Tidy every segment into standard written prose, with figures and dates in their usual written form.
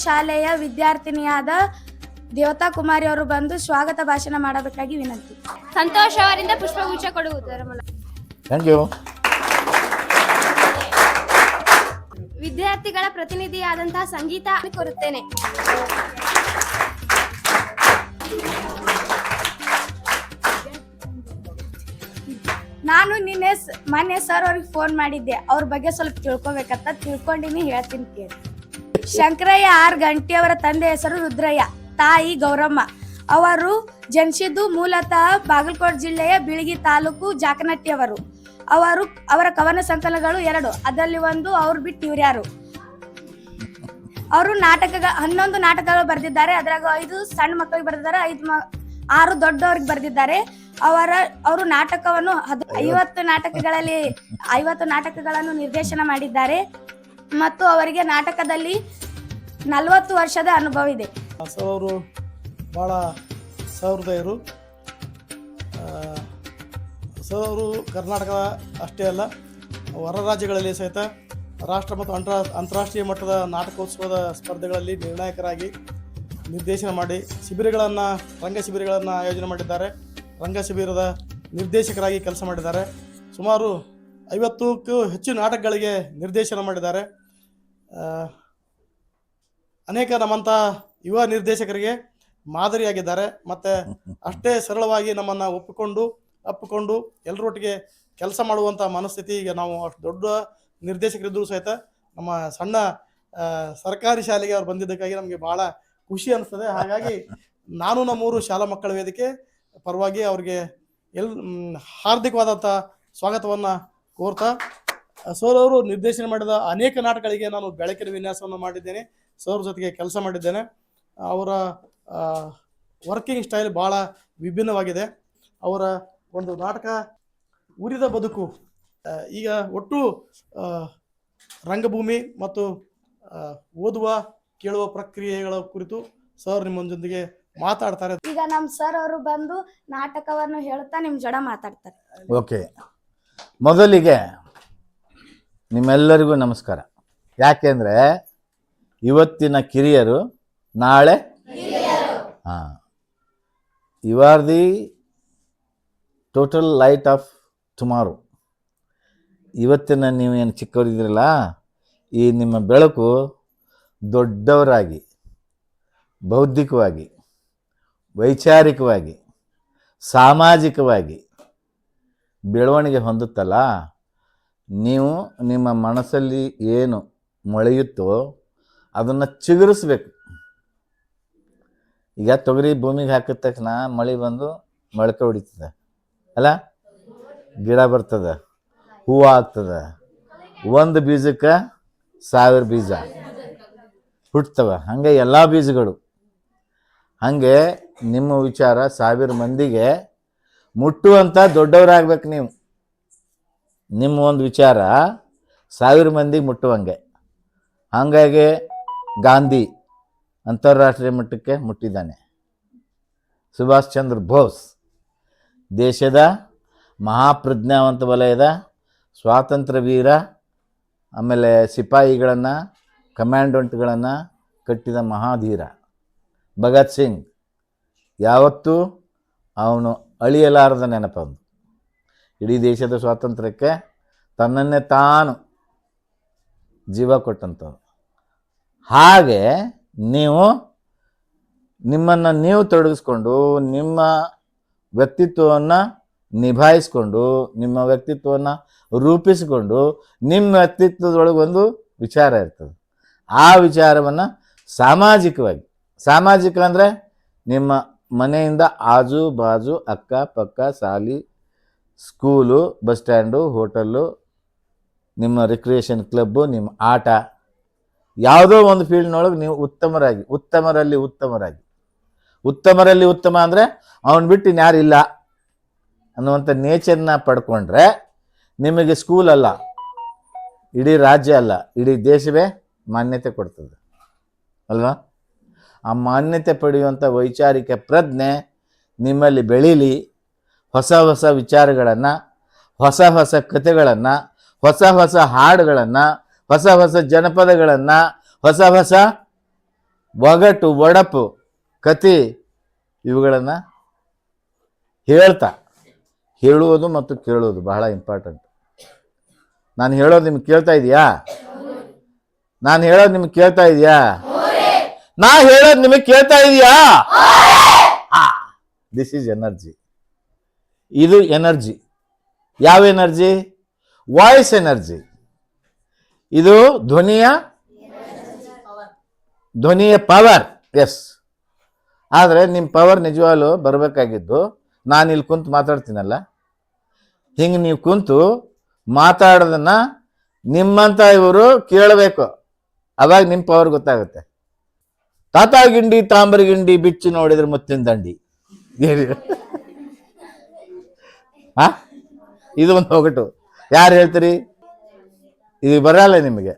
ಶಾಲೆಯ ವಿದ್ಯಾರ್ಥಿನಿಯಾದ ದೇವತಾ ಕುಮಾರಿ ಅವರು ಬಂದು ಸ್ವಾಗತ ಭಾಷಣ ಮಾಡಬೇಕಾಗಿ ವಿನಂತಿ. ಸಂತೋಷ್ ಅವರಿಂದ ಪುಷ್ಪಗುಚ್ಛ ಕೊಡುವುದರ ಮೂಲಕ. Thank you. ವಿದ್ಯಾರ್ಥಿಗಳ ಪ್ರತಿನಿಧಿಯಾದಂತಹ ಸಂಗೀತ ಕೋರುತ್ತೇನೆ. ನಾನು ನಿನ್ನೆ ಮೊನ್ನೆ ಸರ್ ಅವ್ರಿಗೆ ಫೋನ್ ಮಾಡಿದ್ದೆ, ಅವ್ರ ಬಗ್ಗೆ ಸ್ವಲ್ಪ ತಿಳ್ಕೊಬೇಕಂತ ತಿಳ್ಕೊಂಡಿನಿ, ಹೇಳ್ತೀನಿ ಕೇಳಿ. ಶಂಕರಯ್ಯ ಆರ್ ಗಂಟಿ ಅವರ ತಂದೆ ಹೆಸರು ರುದ್ರಯ್ಯ, ತಾಯಿ ಗೌರಮ್ಮ. ಅವರು ಜನಿಸಿದ್ದು ಮೂಲತಃ ಬಾಗಲಕೋಟೆ ಜಿಲ್ಲೆಯ ಬೀಳಗಿ ತಾಲೂಕು ಜಾಕನಟ್ಟಿಯವರು. ಅವರ ಕವನ ಸಂಕಲನಗಳು 2, ಅದರಲ್ಲಿ ಒಂದು ಅವ್ರು ಬಿಟ್ಟು ಇವ್ರ್ಯಾರು. ಅವರು 11 ನಾಟಕಗಳು ಬರೆದಿದ್ದಾರೆ. ಅದ್ರಾಗ 5 ಸಣ್ಣ ಮಕ್ಕಳಿಗೆ ಬರೆದಿದ್ದಾರೆ, 6 ದೊಡ್ಡವ್ರಿಗೆ ಬರೆದಿದ್ದಾರೆ. ಅವರು ನಾಟಕವನ್ನು 50 ನಾಟಕಗಳನ್ನು ನಿರ್ದೇಶನ ಮಾಡಿದ್ದಾರೆ ಮತ್ತು ಅವರಿಗೆ ನಾಟಕದಲ್ಲಿ 40 ವರ್ಷದ ಅನುಭವ ಇದೆ. ಅವರು ಭಾಳ ಸಹೃದಯರು. ಅವರು ಕರ್ನಾಟಕ ಅಷ್ಟೇ ಅಲ್ಲ, ಹೊರ ರಾಜ್ಯಗಳಲ್ಲಿ ಸಹಿತ ರಾಷ್ಟ್ರ ಮತ್ತು ಅಂತಾರಾಷ್ಟ್ರೀಯ ಮಟ್ಟದ ನಾಟಕೋತ್ಸವದ ಸ್ಪರ್ಧೆಗಳಲ್ಲಿ ನಿರ್ಣಾಯಕರಾಗಿ ನಿರ್ದೇಶನ ಮಾಡಿ ರಂಗ ಶಿಬಿರಗಳನ್ನು ಆಯೋಜನೆ ಮಾಡಿದ್ದಾರೆ. ರಂಗ ಶಿಬಿರದ ನಿರ್ದೇಶಕರಾಗಿ ಕೆಲಸ ಮಾಡಿದ್ದಾರೆ. ಸುಮಾರು 50ಕ್ಕೂ ಹೆಚ್ಚು ನಾಟಕಗಳಿಗೆ ನಿರ್ದೇಶನ ಮಾಡಿದ್ದಾರೆ. ಅನೇಕ ನಮ್ಮಂಥ ಯುವ ನಿರ್ದೇಶಕರಿಗೆ ಮಾದರಿಯಾಗಿದ್ದಾರೆ. ಮತ್ತು ಅಷ್ಟೇ ಸರಳವಾಗಿ ನಮ್ಮನ್ನು ಅಪ್ಪಿಕೊಂಡು ಎಲ್ಲರೊಟ್ಟಿಗೆ ಕೆಲಸ ಮಾಡುವಂಥ ಮನಸ್ಥಿತಿ. ಈಗ ನಾವು ಅಷ್ಟು ದೊಡ್ಡ ನಿರ್ದೇಶಕರಿದ್ದರೂ ಸಹಿತ ನಮ್ಮ ಸಣ್ಣ ಸರ್ಕಾರಿ ಶಾಲೆಗೆ ಅವ್ರು ಬಂದಿದ್ದಕ್ಕಾಗಿ ನಮಗೆ ಭಾಳ ಖುಷಿ ಅನಿಸ್ತದೆ. ಹಾಗಾಗಿ ನಾನು ನಮ್ಮೂರು ಶಾಲಾ ಮಕ್ಕಳ ವೇದಿಕೆ ಪರವಾಗಿ ಅವ್ರಿಗೆ ಹಾರ್ದಿಕವಾದಂಥ ಸ್ವಾಗತವನ್ನು ಕೋರ್ತಾ, ಸರ್ ಅವರು ನಿರ್ದೇಶನ ಮಾಡಿದ ಅನೇಕ ನಾಟಕಗಳಿಗೆ ನಾನು ಬೆಳಕಿನ ವಿನ್ಯಾಸವನ್ನು ಮಾಡಿದ್ದೇನೆ, ಸರ್ ಜೊತೆಗೆ ಕೆಲಸ ಮಾಡಿದ್ದೇನೆ. ಅವರ ವರ್ಕಿಂಗ್ ಸ್ಟೈಲ್ ಭಾಳ ವಿಭಿನ್ನವಾಗಿದೆ. ಅವರ ಒಂದು ನಾಟಕ ಉರಿದ ಬದುಕು, ಈಗ ಒಟ್ಟು ರಂಗಭೂಮಿ ಮತ್ತು ಓದುವ ಕೇಳುವ ಪ್ರಕ್ರಿಯೆಗಳ ಕುರಿತು ಸರ್ ನಿಮ್ಮೊಂದಿಗೆ ಮಾತಾಡ್ತಾರೆ. ಈಗ ನಮ್ಮ ಸರ್ ಅವರು ಬಂದು ನಾಟಕವನ್ನು ಹೇಳುತ್ತಾ ನಿಮ್ಮ ಜೊತೆ ಮಾತಾಡ್ತಾರೆ. ಓಕೆ, ಮೊದಲಿಗೆ ನಿಮ್ಮೆಲ್ಲರಿಗೂ ನಮಸ್ಕಾರ. ಯಾಕೆಂದರೆ ಇವತ್ತಿನ ಕಿರಿಯರು ನಾಳೆ you are the total light of tomorrow. ಇವತ್ತಿನ ನೀವು ಏನು ಚಿಕ್ಕವರಿದ್ದೀರಲ್ಲ, ಈ ನಿಮ್ಮ ಬೆಳಕು ದೊಡ್ಡವರಾಗಿ ಬೌದ್ಧಿಕವಾಗಿ, ವೈಚಾರಿಕವಾಗಿ, ಸಾಮಾಜಿಕವಾಗಿ ಬೆಳವಣಿಗೆ ಹೊಂದುತ್ತಲ್ಲ, ನೀವು ನಿಮ್ಮ ಮನಸ್ಸಲ್ಲಿ ಏನು ಮೊಳೆಯುತ್ತೋ ಅದನ್ನು ಚಿಗುರಿಸ್ಬೇಕು. ಈಗ ತೊಗರಿ ಭೂಮಿಗೆ ಹಾಕಿದ ತಕ್ಷಣ ಮಳೆ ಬಂದು ಮೊಳಕೆ ಹೊಡಿತದೆ ಅಲ್ಲ, ಗಿಡ ಬರ್ತದೆ, ಹೂವು ಆಗ್ತದೆ. ಒಂದು ಬೀಜಕ್ಕೆ 1000 ಬೀಜ ಹುಟ್ತವೆ. ಹಾಗೆ ಎಲ್ಲ ಬೀಜಗಳು. ಹಾಗೆ ನಿಮ್ಮ ವಿಚಾರ 1000 ಮಂದಿಗೆ ಮುಟ್ಟುವಂಥ ದೊಡ್ಡವರಾಗಬೇಕು ನೀವು. ನಿಮ್ಮ ಒಂದು ವಿಚಾರ 1000 ಮಂದಿಗೆ ಮುಟ್ಟುವಂಗೆ. ಹಾಗಾಗಿ ಗಾಂಧಿ ಅಂತಾರಾಷ್ಟ್ರೀಯ ಮಟ್ಟಕ್ಕೆ ಮುಟ್ಟಿದ್ದಾನೆ. ಸುಭಾಷ್ ಚಂದ್ರ ಬೋಸ್ ದೇಶದ ಮಹಾಪ್ರಜ್ಞಾವಂತ ವಲಯದ ಸ್ವಾತಂತ್ರ್ಯ ವೀರ, ಆಮೇಲೆ ಸಿಪಾಯಿಗಳನ್ನು ಕಮ್ಯಾಂಡೆಂಟ್ಗಳನ್ನು ಕಟ್ಟಿದ ಮಹಾಧೀರ. ಭಗತ್ ಸಿಂಗ್ ಯಾವತ್ತೂ ಅವನು ಅಳಿಯಲಾರದ ನೆನಪಂದು ಇಡೀ ದೇಶದ ಸ್ವಾತಂತ್ರ್ಯಕ್ಕೆ ತನ್ನನ್ನೇ ತಾನು ಜೀವ ಕೊಟ್ಟಂಥವ್ರು. ಹಾಗೆ ನಿಮ್ಮನ್ನು ನೀವು ತೊಡಗಿಸ್ಕೊಂಡು ನಿಮ್ಮ ವ್ಯಕ್ತಿತ್ವವನ್ನು ನಿಭಾಯಿಸ್ಕೊಂಡು, ನಿಮ್ಮ ವ್ಯಕ್ತಿತ್ವವನ್ನು ರೂಪಿಸಿಕೊಂಡು, ನಿಮ್ಮ ವ್ಯಕ್ತಿತ್ವದೊಳಗೆ ಒಂದು ವಿಚಾರ ಇರ್ತದೆ. ಆ ವಿಚಾರವನ್ನು ಸಾಮಾಜಿಕ ಅಂದರೆ ನಿಮ್ಮ ಮನೆಯಿಂದ ಆಜು ಬಾಜು ಅಕ್ಕ ಪಕ್ಕ ಶಾಲಿ, ಸ್ಕೂಲು, ಬಸ್ ಸ್ಟ್ಯಾಂಡು, ಹೋಟೆಲ್ಲು, ನಿಮ್ಮ ರಿಕ್ರಿಯೇಷನ್ ಕ್ಲಬ್ಬು, ನಿಮ್ಮ ಆಟ, ಯಾವುದೋ ಒಂದು ಫೀಲ್ಡ್ನೊಳಗೆ ನೀವು ಉತ್ತಮರಲ್ಲಿ ಉತ್ತಮ ಅಂದರೆ ಅವನು ಬಿಟ್ಟು ಇನ್ಯಾರು ಇಲ್ಲ ಅನ್ನುವಂಥ ನೇಚರ್ನ ಪಡ್ಕೊಂಡ್ರೆ ನಿಮಗೆ ಸ್ಕೂಲ್ ಅಲ್ಲ, ಇಡೀ ರಾಜ್ಯ ಅಲ್ಲ, ಇಡೀ ದೇಶವೇ ಮಾನ್ಯತೆ ಕೊಡ್ತದೆ ಅಲ್ವಾ? ಆ ಮಾನ್ಯತೆ ಪಡೆಯುವಂಥ ವೈಚಾರಿಕ ಪ್ರಜ್ಞೆ ನಿಮ್ಮಲ್ಲಿ ಬೆಳೀಲಿ. ಹೊಸ ವಿಚಾರಗಳನ್ನು, ಹೊಸ ಕಥೆಗಳನ್ನು, ಹೊಸ ಹಾಡುಗಳನ್ನು, ಹೊಸ ಜನಪದಗಳನ್ನು, ಹೊಸ ಒಗಟು ಒಡಪು ಕತೆ ಇವುಗಳನ್ನು ಹೇಳ್ತಾ ಹೇಳುವುದು ಮತ್ತು ಕೇಳುವುದು ಬಹಳ ಇಂಪಾರ್ಟೆಂಟ್. ನಾನು ಹೇಳೋದು ನಿಮ್ಗೆ ಕೇಳ್ತಾ ಇದೆಯಾ? ನಾನು ಹೇಳೋದು ನಿಮ್ಗೆ ಕೇಳ್ತಾ ಇದೆಯಾ? ನಾ ಹೇಳೋದು ನಿಮಗೆ ಕೇಳ್ತಾ ಇದೆಯಾ? This is energy. ಇದು ಎನರ್ಜಿ. ಯಾವ ಎನರ್ಜಿ? Voice energy. ಇದು ಧ್ವನಿಯ ಪವರ್. ಎಸ್. ಆದರೆ ನಿಮ್ಮ ಪವರ್ ನಿಜವಾಗ್ಲೂ ಬರಬೇಕಾಗಿದ್ದು ನಾನು ಇಲ್ಲಿ ಕುಂತು ಮಾತಾಡ್ತೀನಲ್ಲ, ಹಿಂಗೆ ನೀವು ಕುಂತು ಮಾತಾಡೋದನ್ನ ನಿಮ್ಮಂತ ಇವರು ಕೇಳಬೇಕು. ಅವಾಗ ನಿಮ್ಮ ಪವರ್ ಗೊತ್ತಾಗುತ್ತೆ. ತಾತ ಗಿಂಡಿ ತಾಂಬರಿ ಗಿಂಡಿ ಬಿಚ್ಚಿ ನೋಡಿದ್ರೆ ಮುತ್ತಿನ ದಂಡಿ. ಹಾ, ಇದು ಒಂದು ಒಗಟು. ಯಾರು ಹೇಳ್ತೀರಿ? ಇದು ಬರಲ್ಲ ನಿಮಗೆ.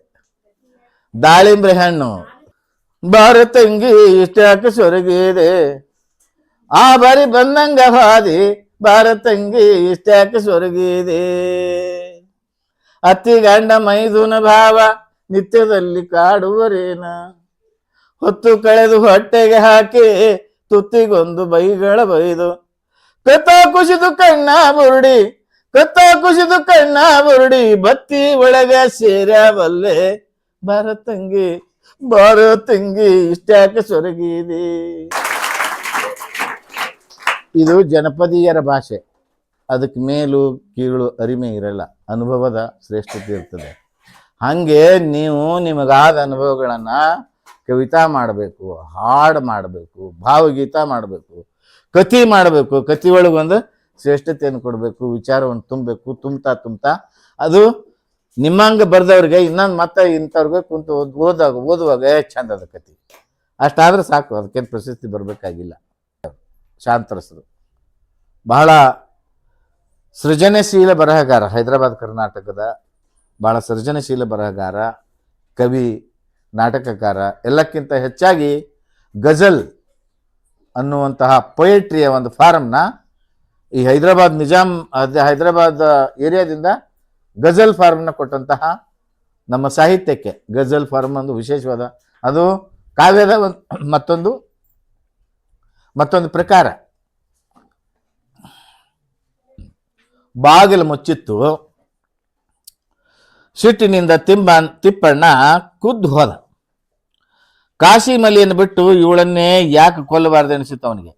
ದಾಳಿಂಬ್ರೆ ಹಣ್ಣು ಭಾರತಂಗಿ ಇಷ್ಟ್ಯಾಕೆ ಸೊರಗಿದೆ, ಆ ಬಾರಿ ಬಂದಂಗ ಹಾದಿ ಭಾರತಂಗಿ ಇಷ್ಟ್ಯಾಕೆ ಸೊರಗಿದೆ, ಅತ್ತಿ ಗಂಡ ಮೈದುನ ಭಾವ ನಿತ್ಯದಲ್ಲಿ ಕಾಡುವರೇನ, ಹೊತ್ತು ಕಳೆದು ಹೊಟ್ಟೆಗೆ ಹಾಕಿ ತುತ್ತಿಗೊಂದು ಬೈಗಳ ಬೈದು, ಕತ್ತ ಕುಸಿದು ಕಣ್ಣ ಬುರುಡಿ, ಕತ್ತ ಕುಸಿದು ಕಣ್ಣ ಬುರುಡಿ, ಬತ್ತಿ ಒಳಗ ಸೇರಬಲ್ಲೆ ಭಾರತಂಗಿ ಭಾರತಂಗಿ ಇಷ್ಟ್ಯಾಕೆ ಸೊರಗಿದೆ. ಇದು ಜನಪದೀಯರ ಭಾಷೆ. ಅದಕ್ಕೆ ಮೇಲು ಕೀಳು ಅರಿಮೆ ಇರಲ್ಲ, ಅನುಭವದ ಶ್ರೇಷ್ಠತೆ ಇರ್ತದೆ. ಹಾಗೆ ನೀವು ನಿಮಗಾದ ಅನುಭವಗಳನ್ನು ಕವಿತಾ ಮಾಡಬೇಕು, ಹಾಡು ಮಾಡಬೇಕು, ಭಾವಗೀತ ಮಾಡಬೇಕು, ಕಥೆ ಮಾಡಬೇಕು. ಕಥೆ ಒಳಗೊಂದು ಶ್ರೇಷ್ಠತೆಯನ್ನು ಕೊಡಬೇಕು, ವಿಚಾರವನ್ನು ತುಂಬಬೇಕು. ತುಂಬ್ತಾ ಅದು ನಿಮ್ಮಂಗೆ ಬರ್ದವ್ರಿಗೆ ಇನ್ನೊಂದು ಮತ್ತೆ ಇಂಥವ್ರಿಗೆ ಕುಂತು ಓದುವಾಗ ಚಂದ ಅದ ಕಥೆ. ಅಷ್ಟಾದ್ರೆ ಸಾಕು, ಅದಕ್ಕೇನು ಪ್ರಶಸ್ತಿ ಬರಬೇಕಾಗಿಲ್ಲ. ಶಾಂತರಸರು ಬಹಳ ಸೃಜನಶೀಲ ಬರಹಗಾರ, ಹೈದರಾಬಾದ್ ಕರ್ನಾಟಕದ ಬಹಳ ಸೃಜನಶೀಲ ಬರಹಗಾರ, ಕವಿ, ನಾಟಕಕಾರ. ಎಲ್ಲಕ್ಕಿಂತ ಹೆಚ್ಚಾಗಿ ಗಜಲ್ ಅನ್ನುವಂತಹ ಪೊಯೆಟ್ರಿಯ ಒಂದು ಫಾರಮ್ನ ಈ ಹೈದರಾಬಾದ್ ಏರಿಯಾದಿಂದ ಗಜಲ್ ಫಾರ್ಮ್ನ ಕೊಟ್ಟಂತಹ ನಮ್ಮ ಸಾಹಿತ್ಯಕ್ಕೆ ಗಜಲ್ ಫಾರ್ಮ್ ಒಂದು ವಿಶೇಷವಾದ, ಅದು ಕಾವ್ಯದ ಮತ್ತೊಂದು ಪ್ರಕಾರ. ಬಾಗಿಲು ಮುಚ್ಚಿತ್ತು, ಸಿಟ್ಟಿನಿಂದ ತಿಪ್ಪಣ್ಣ ಕುದ್ದು ಹೋದ. ಕಾಶಿ ಮಲಿಯನ್ನು ಬಿಟ್ಟು ಇವಳನ್ನೇ ಯಾಕೆ ಕೊಲ್ಲಬಾರ್ದು ಅನಿಸಿತ್ತು ಅವನಿಗೆ.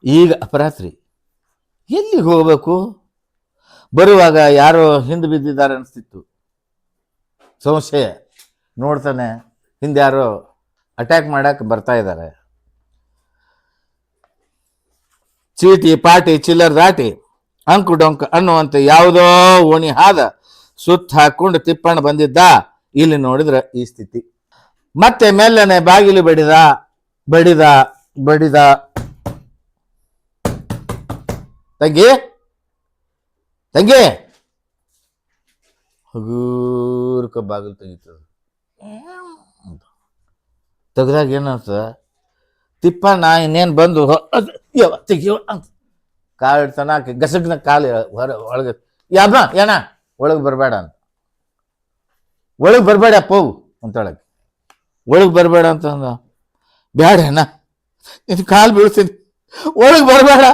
ಈಗ ಅಪರಾತ್ರಿ, ಎಲ್ಲಿಗೆ ಹೋಗಬೇಕು? ಬರುವಾಗ ಯಾರೋ ಹಿಂದೆ ಬಿದ್ದಿದ್ದಾರೆ ಅನಿಸ್ತಿತ್ತು. ಸಂಶಯ. ನೋಡ್ತಾನೆ, ಹಿಂದೆ ಯಾರೋ ಅಟ್ಯಾಕ್ ಮಾಡಕ್ಕೆ ಬರ್ತಾ ಇದ್ದಾರೆ. ಚೀಟಿ ಪಾಟಿ ಚಿಲ್ಲರ್ ದಾಟಿ ಅಂಕು ಡೊಂಕ ಅನ್ನುವಂತೆ ಯಾವುದೋ ಓಣಿ ಹಾದ ಸುತ್ತ ಹಾಕೊಂಡು ತಿಪ್ಪಣ್ಣ ಬಂದಿದ್ದ. ಇಲ್ಲಿ ನೋಡಿದ್ರೆ ಈ ಸ್ಥಿತಿ. ಮತ್ತೆ ಮೆಲ್ಲನೆ ಬಾಗಿಲು ಬಡಿದ ತಂಗಿ ಹಗೂರ್ಕ ಬಾಗಿಲು ತೆಗಿತದ. ತೆಗ್ದಾಗ ಏನಾಗ್ತದ, ತಿಪ್ಪಣ್ಣ ಇನ್ನೇನು ಬಂದು ತೆಗಿಯೋ ಅಂತ ಕಾಲು ಇಡ್ತಾನ. ಗಸಗ್ನ ಕಾಲು ಒಳಗೆ ಏನ ಒಳಗೆ ಬರಬೇಡ ಅಂತ, ಒಳಗೆ ಬರಬೇಡ ಅಪ್ಪವು ಅಂತೊಳಗೆ, ಒಳಗೆ ಬರಬೇಡ ಅಂತಂದ. ಬ್ಯಾಡ ಅಣ್ಣ, ನಿನ್ನ ಕಾಲು ಬೀಳ್ತೀನಿ, ಒಳಗೆ ಬರಬೇಡ,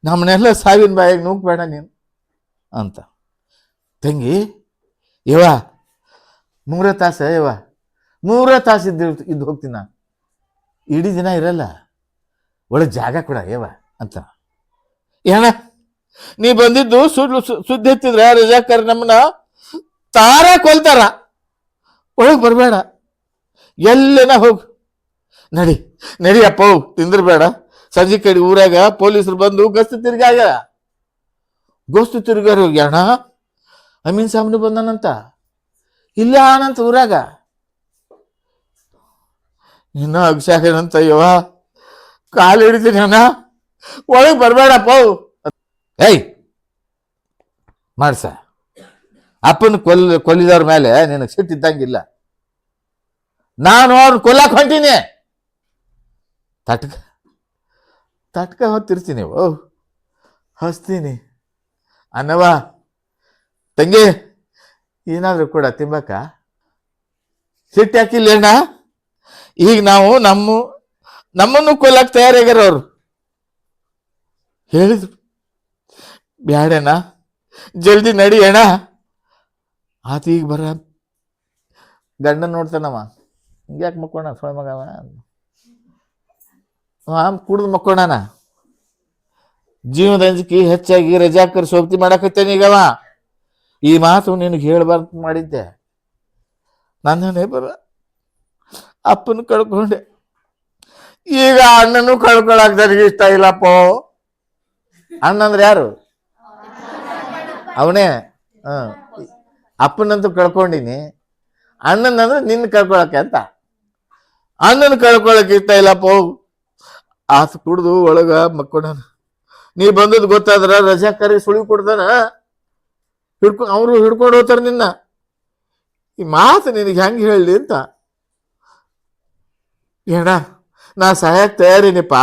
ನಮ್ಮನ್ನೆಲ್ಲ ಸಾವಿನ ಬಾಯಿಗೆ ನುಗ್ಬೇಡ ನೀನು ಅಂತ. ತಂಗಿ ಯವ್ವ 3 ತಾಸು ಯವ್ವ 3 ತಾಸು ಇದ್ದು ಹೋಗ್ತೀನಿ ನಾನು, ಇಡೀ ದಿನ ಇರಲ್ಲ, ಒಳಗೆ ಜಾಗ ಕೊಡ ಯವ್ವ ಅಂತ. ಏನ ನೀ ಬಂದಿದ್ದು ಸುದ್ದಿ ಎತ್ತಿದ್ರೆ ರಜಾಕರ್ ನಮ್ಮನ್ನ ತಾರ ಕೊಲ್ತಾರ, ಒಳಗೆ ಬರಬೇಡ, ಎಲ್ಲನ ಹೋಗು, ನಡಿ ಅಪ್ಪ ತಿಂದಿರ್ಬೇಡ. ಸಂಜೆ ಕಡೆ ಊರಾಗ ಪೊಲೀಸರು ಬಂದು ಗಸ್ತು ತಿರ್ಗಾರ ಅಣ್ಣ ಅಮೀನ್ ಸಾಮ್ನು ಬಂದನಂತ, ಇಲ್ಲ ಅನಂತ ಊರಾಗ ಇನ್ನೂ ಅಗ್ಸಾಕನಂತ. ಯವ್ವ ಕಾಲು ಹಿಡಿತೀನಿ ಅಣ್ಣ, ಒಳಗೆ ಬರಬೇಡಪ್ಪ. ಏಯ್ ಮಾಡ್ಸ, ಅಪ್ಪನ ಕೊಲ್ಲಿದವ್ರ ಮೇಲೆ ನಿನಗೆ ಸಿಟ್ಟಿದ್ದಂಗಿಲ್ಲ. ನಾನು ಅವ್ರನ್ನ ಕೊಲ್ಲಕ್ಕೆ ಹೊಂಟೀನಿ, ತಟ್ಕ ಹೊತ್ತಿರ್ತೀನಿ, ಹಸ್ತೀನಿ. ಅನ್ನವ ತಂಗಿ ಏನಾದರೂ ಕೂಡ ತಿಂಬಕ್ಕ, ಸಿಟ್ಟು ಹಾಕಿಲ್ಲ ಅಣ್ಣ, ಈಗ ನಾವು ನಮ್ಮನ್ನು ಕೊಲ್ಲಕ್ಕೆ ತಯಾರಾಗ್ಯಾರ ಅವರು. ಹೇಳಿದ್ರು ಬ್ಯಾಡಣ್ಣ, ಜಲ್ದಿ ನಡಿ ಅಣ್ಣ. ಆತ ಈಗ ಬರ ಗಂಡನ ನೋಡ್ತಾನವ, ಹಿಂಗ್ಯಾಕೆ ಮಕ್ಕೋಣ ಸೊಳ ಮಗವ, ಕುಡ್ದು ಮಕ್ಕೋಣನ. ಜೀವದ ಅಂಜಿಕೆ ಹೆಚ್ಚಾಗಿ ರಜಾಕರ್ ಸೋಬ್ತಿ ಮಾಡಕತ್ತೇನೆ ಈಗವ. ಈ ಮಾತು ನಿನಗೆ ಹೇಳ್ಬಾರ್ದು ಮಾಡಿದ್ದೆ. ನನ್ನೇ ಬರ ಅಪ್ಪನ ಕಳ್ಕೊಂಡೆ, ಈಗ ಅಣ್ಣನೂ ಕಳ್ಕೊಳಕ್ ನನಗೆ ಇಷ್ಟ ಇಲ್ಲಪ್ಪ. ಅಣ್ಣಂದ್ರೆ ಯಾರು? ಅವನೇ. ಅಪ್ಪನಂತೂ ಕಳ್ಕೊಂಡಿನಿ, ಅಣ್ಣನಂದ್ರೆ ನಿನ್ನ ಕಳ್ಕೊಳಕ್ಕೆ ಅಂತ. ಅಣ್ಣನ ಕಳ್ಕೊಳಕ್ ಇಷ್ಟ ಇಲ್ಲಪ್ಪ. ಆತ ಕುಡ್ದು ಒಳಗ ಮಕ್ಕೊಂಡ. ನೀ ಬಂದದ್ ಗೊತ್ತಾದ್ರ ರಜಾಕಾರಿಗೆ ಸುಳಿವು ಕೊಡ್ತಾನ, ಅವರು ಹಿಡ್ಕೊಂಡು ಹೋಗ್ತಾರ ನಿನ್ನ. ಈ ಮಾತು ನಿನಗೆ ಹೆಂಗೆ ಹೇಳಲಿ ಅಂತ. ಏನ ನಾ ಸಹಾಯಕ್ಕೆ ತಯಾರಿನಿಪ್ಪ,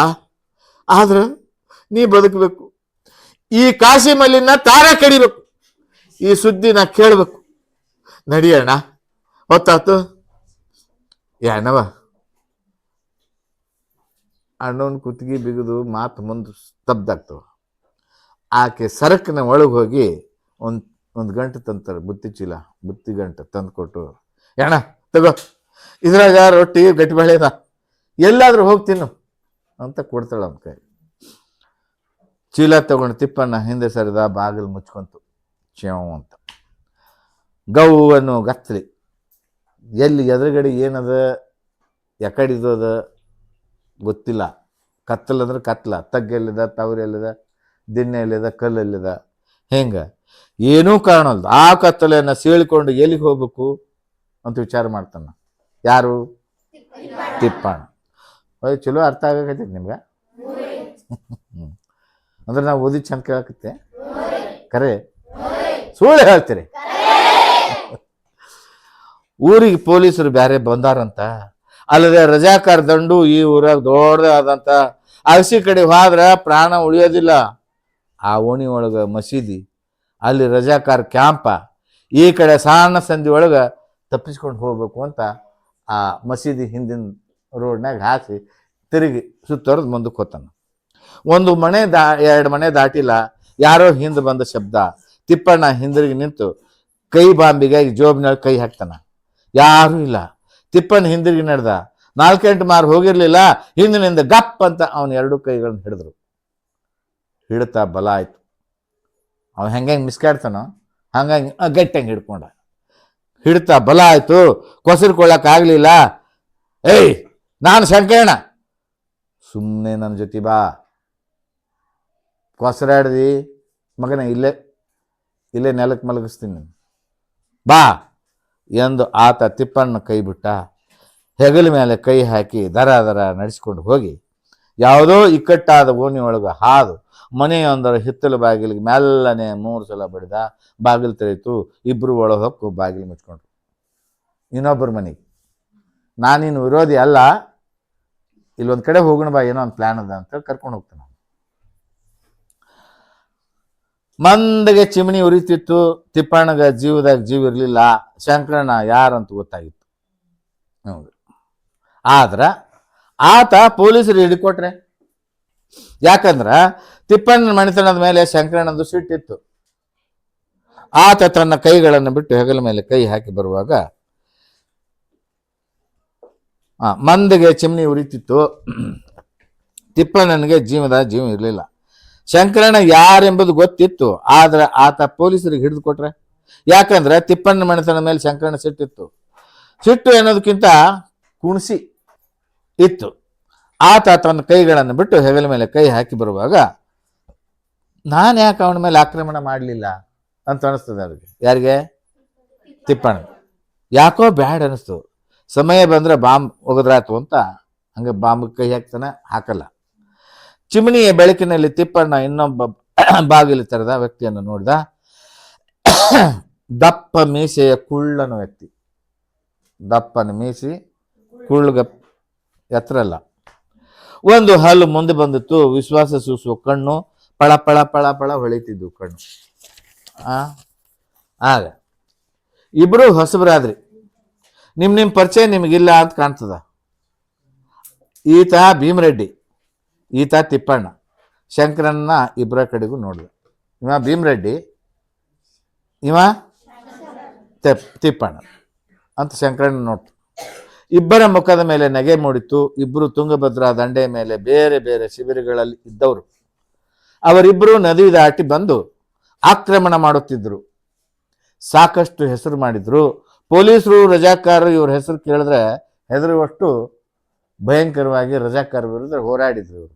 ಆದ್ರ ನೀ ಬದುಕಬೇಕು. ಈ ಕಾಶಿ ಮಲ್ಲಿನ ತಾರ ಕಡಿಬೇಕು. ಈ ಸುದ್ದಿ ನಾ ಕೇಳಬೇಕು. ನಡಿಯಣ್ಣ, ಹೊತ್ತಾತು. ಏನವ ಅಣ್ಣನ ಕುತ್ತಿಗೆ ಬಿಗಿದು ಮಾತು ಮುಂದೆ ಸ್ತಬ್ಧಾಗ್ತವ. ಆಕೆ ಸರಕಿನ ಒಳಗೆ ಹೋಗಿ ಒಂದು ಗಂಟೆ ತಂತಾರೆ, ಬುತ್ತಿ ಗಂಟೆ ತಂದು ಕೊಟ್ಟು, ಅಣ್ಣ ತಗೋ, ಇದ್ರಾಗ ರೊಟ್ಟಿ ಗಟ್ಟಿಬೇಳೆ ಅದ, ಎಲ್ಲಾದ್ರೂ ಹೋಗ್ತೀನು ಅಂತ ಕೊಡ್ತಾಳ ಅವನ ಕೈ. ಚೀಲ ತಗೊಂಡು ತಿಪ್ಪಣ್ಣ ಹಿಂದೆ ಸರಿದ, ಬಾಗಿಲು ಮುಚ್ಕೊಂತು. ಚೇವ್ ಅಂತ ಗೌ ಅನ್ನೋ ಗತ್ತಲಿ. ಎಲ್ಲಿ ಎದುರುಗಡೆ ಏನದ, ಎಕಡಿದು ಅದ ಗೊತ್ತಿಲ್ಲ. ಕತ್ತಲಂದ್ರೆ ಕತ್ಲ, ತಗ್ಗೆಲ್ಲಿದ, ತವರೆಲ್ಲಿದ, ದಿಣ್ಣೆ ಎಲ್ಲಿದ, ಕಲ್ಲೆಲ್ಲಿದ, ಹೆಂಗ ಏನೂ ಕಾಣಲ್ದು. ಆ ಕತ್ತಲೆಯನ್ನು ಸೀಳ್ಕೊಂಡು ಎಲ್ಲಿಗೆ ಹೋಗ್ಬೇಕು ಅಂತ ವಿಚಾರ ಮಾಡ್ತಾನ. ಯಾರು? ತಿಪ್ಪಣ್ಣ. ಚಲೋ ಅರ್ಥ ಆಗಕತ್ತೈತಿ ನಿಮ್ಗೆ? ಅಂದ್ರೆ ನಾವು ಓದಿ ಚಂದ ಕೇಳಕತ್ತೆ, ಕರೆ ಸುಳ್ಳು ಹೇಳ್ತೀರಿ. ಊರಿಗೆ ಪೊಲೀಸರು ಬ್ಯಾರೆ ಬಂದಾರಂತ. ಅಲ್ಲದೆ ರಜಾಕಾರ ದಂಡು ಈ ಊರಾಗ ದೊಡ್ಡದೇ ಆದಂತ. ಅಗಸಿ ಕಡೆ ಹೋದ್ರ ಪ್ರಾಣ ಉಳಿಯೋದಿಲ್ಲ. ಆ ಓಣಿ ಒಳಗ ಮಸೀದಿ, ಅಲ್ಲಿ ರಜಾಕಾರ ಕ್ಯಾಂಪ, ಈ ಕಡೆ ಸಣ್ಣ ಸಂಧಿ ಒಳಗ ತಪ್ಪಿಸ್ಕೊಂಡು ಹೋಗ್ಬೇಕು ಅಂತ ಆ ಮಸೀದಿ ಹಿಂದಿನ ರೋಡ್ನಾಗ ಹಾಕಿ ತಿರುಗಿ ಸುತ್ತೋರ್ದು ಮುಂದಕ್ಕೆ ಹೋತಾನ. ಒಂದು ಮನೆ ಎರಡು ಮನೆ ದಾಟಿಲ್ಲ, ಯಾರೋ ಹಿಂದೆ ಬಂದ ಶಬ್ದ. ತಿಪ್ಪಣ್ಣ ಹಿಂದಿರುಗಿ ನಿಂತು ಕೈ ಬಾಂಬಿಗಾಗಿ ಜೋಬ್ನಲ್ಲಿ ಕೈ ಹಾಕ್ತಾನ. ಯಾರೂ ಇಲ್ಲ. ತಿಪ್ಪಣ್ಣ ಹಿಂದಿರುಗಿ ನಡೆದ. 4-8 ಮಾರು ಹೋಗಿರ್ಲಿಲ್ಲ. ಹಿಂದಿನಿಂದ ಗಪ್ ಅಂತ ಅವನ 2 ಕೈಗಳನ್ನ ಹಿಡಿದ್ರು. ಹಿಡ್ತಾ ಬಲ ಆಯ್ತು. ಅವ ಹೆಂಗೆ ಮಿಸ್ಕಾಡ್ತಾನೋ ಹಂಗಾಗಿ ಗಟ್ಟಂಗೆ ಹಿಡ್ಕೊಂಡ. ಹಿಡ್ತಾ ಬಲ ಆಯ್ತು. ಕೊಸರ್ಕೊಳ್ಳಕ್ಕಾಗಲಿಲ್ಲ. ಏಯ್, ನಾನು ಶಂಕರಣ್ಣ, ಸುಮ್ಮನೆ ನನ್ನ ಜೊತೆ ಬಾ. ಕೊಸರಾಡ್ದಿ ಮಗನ, ಇಲ್ಲೇ ನೆಲಕ್ಕೆ ಮಲಗಿಸ್ತೀನಿ, ಬಾ ಎಂದು ಆತ ತಿಪ್ಪಣ್ಣ ಕೈ ಬಿಟ್ಟ. ಹೆಗಲ ಮೇಲೆ ಕೈ ಹಾಕಿ ದರ ನಡೆಸಿಕೊಂಡು ಹೋಗಿ ಯಾವುದೋ ಇಕ್ಕಟ್ಟಾದ ಓಣಿ ಒಳಗೆ ಹಾದು ಮನೆಯೊಂದರ ಹಿತ್ತಲು ಬಾಗಿಲಿಗೆ ಮೆಲ್ಲನೆ 3 ಸಲ ಬಡಿದ. ಬಾಗಿಲು ತೆರೀತು. ಇಬ್ಬರು ಒಳಗೆ ಹೊಕ್ಕು ಬಾಗಿಲು ಮುಚ್ಕೊಂಡ್ರು. ಇನ್ನೊಬ್ಬರ ಮನೆಗೆ. ನಾನಿನ್ನು ವಿರೋಧಿ ಅಲ್ಲ, ಇಲ್ಲೊಂದು ಕಡೆ ಹೋಗೋಣ ಬಾ, ಏನೋ ಒಂದು ಪ್ಲಾನ್ ಅದ ಅಂತ ಕರ್ಕೊಂಡು ಹೋಗ್ತಾನೆ. ಮಂದಗೆ ಚಿಮಣಿ ಉರಿತಿತ್ತು. ತಿಪ್ಪಣ್ಣಗ ಜೀವದಾಗ ಜೀವ ಇರಲಿಲ್ಲ. ಶಂಕರಣ್ಣ ಯಾರಂತ ಗೊತ್ತಾಗಿತ್ತು. ಹೌದು. ಆದ್ರ ಆತ ಪೊಲೀಸರು ಹಿಡಿಕೊಟ್ರೆ. ಯಾಕಂದ್ರ ತಿಪ್ಪಣ್ಣನ ಮನೆತನದ ಮೇಲೆ ಶಂಕರಣ್ಣಂದು ಸಿಟ್ಟಿತ್ತು. ಆತ ತನ್ನ ಕೈಗಳನ್ನು ಬಿಟ್ಟು ಹೆಗಲ ಮೇಲೆ ಕೈ ಹಾಕಿ ಬರುವಾಗ ಮಂದಿಗೆ ಚಿಮಣಿ ಉರಿತಿತ್ತು. ತಿಪ್ಪಣ್ಣನಿಗೆ ಜೀವ ಇರಲಿಲ್ಲ. ಶಂಕರಣ್ಣ ಯಾರೆಂಬುದು ಗೊತ್ತಿತ್ತು. ಆದ್ರೆ ಆತ ಪೊಲೀಸರಿಗೆ ಹಿಡಿದು ಕೊಟ್ರೆ. ಯಾಕಂದ್ರೆ ತಿಪ್ಪಣ್ಣ ಮನೆತನ ಮೇಲೆ ಶಂಕರಣ್ಣ ಸಿಟ್ಟಿತ್ತು. ಸಿಟ್ಟು ಅನ್ನೋದಕ್ಕಿಂತ ಕುಣಿಸಿ ಇತ್ತು. ಆತ ತನ್ನ ಕೈಗಳನ್ನು ಬಿಟ್ಟು ಹೆಗಲ ಮೇಲೆ ಕೈ ಹಾಕಿ ಬರುವಾಗ ನಾನು ಯಾಕೆ ಅವನ ಮೇಲೆ ಆಕ್ರಮಣ ಮಾಡಲಿಲ್ಲ ಅಂತ ಅನಿಸ್ತದೆ ಅವ್ರಿಗೆ. ಯಾರಿಗೆ? ತಿಪ್ಪಣ್ಣ. ಯಾಕೋ ಬ್ಯಾಡ್ ಅನಿಸ್ತು. ಸಮಯ ಬಂದರೆ ಬಾಂಬ್ ಒಗದ್ರಾತು ಅಂತ ಹಂಗೆ ಬಾಂಬ್ ಕೈ ಹಾಕ್ತಾನೆ, ಹಾಕಲ್ಲ. ಚಿಮಣಿಯ ಬೆಳಕಿನಲ್ಲಿ ತಿಪ್ಪಣ್ಣ ಇನ್ನೊಬ್ಬ ಬಾಗಿಲು ತೆರೆದ ವ್ಯಕ್ತಿಯನ್ನು ನೋಡಿದ. ದಪ್ಪ ಮೀಸೆಯ ಕುಳ್ಳನ ವ್ಯಕ್ತಿ. ದಪ್ಪನ ಮೀಸಿ, ಕುಳ್ಳಗ ಎತ್ತರ ಅಲ್ಲ. ಒಂದು ಹಲ್ಲು ಮುಂದೆ ಬಂದಿತ್ತು. ವಿಶ್ವಾಸ ಸೂಸುವ ಕಣ್ಣು, ಪಳ ಪಳ ಪಳ ಪಳ ಹೊಳಿತಿದ್ದು ಕಣ್ಣು. ಆಗ ಇಬ್ರು ಹೊಸಬರಾದ್ರಿ. ನಿಮ್ಮ ಪರಿಚಯ ನಿಮಗಿಲ್ಲ ಅಂತ ಕಾಣ್ತದ. ಈತ ಭೀಮರೆಡ್ಡಿ, ಈತ ತಿಪ್ಪಣ್ಣ. ಶಂಕರನ್ನ ಇಬ್ಬರ ಕಡೆಗೂ ನೋಡಿದ. ಇವ ಭೀಮರೆಡ್ಡಿ, ಇವ ತಿಪ್ಪಣ್ಣ ಅಂತ ಶಂಕರಣ್ಣ ನೋಡ್ತು. ಇಬ್ಬರ ಮುಖದ ಮೇಲೆ ನಗೆ ಮೂಡಿತ್ತು. ಇಬ್ಬರು ತುಂಗಭದ್ರಾ ದಂಡೆಯ ಮೇಲೆ ಬೇರೆ ಬೇರೆ ಶಿಬಿರಗಳಲ್ಲಿ ಇದ್ದವರು. ಅವರಿಬ್ಬರು ನದಿ ದಾಟಿ ಬಂದು ಆಕ್ರಮಣ ಮಾಡುತ್ತಿದ್ದರು. ಸಾಕಷ್ಟು ಹೆಸರು ಮಾಡಿದ್ರು. ಪೊಲೀಸರು, ರಜಾಕಾರರು ಇವ್ರ ಹೆಸರು ಕೇಳಿದ್ರೆ ಹೆದರುವಷ್ಟು ಭಯಂಕರವಾಗಿ ರಜಾಕಾರ ವಿರುದ್ಧ ಹೋರಾಡಿದ್ರು ಇವರು.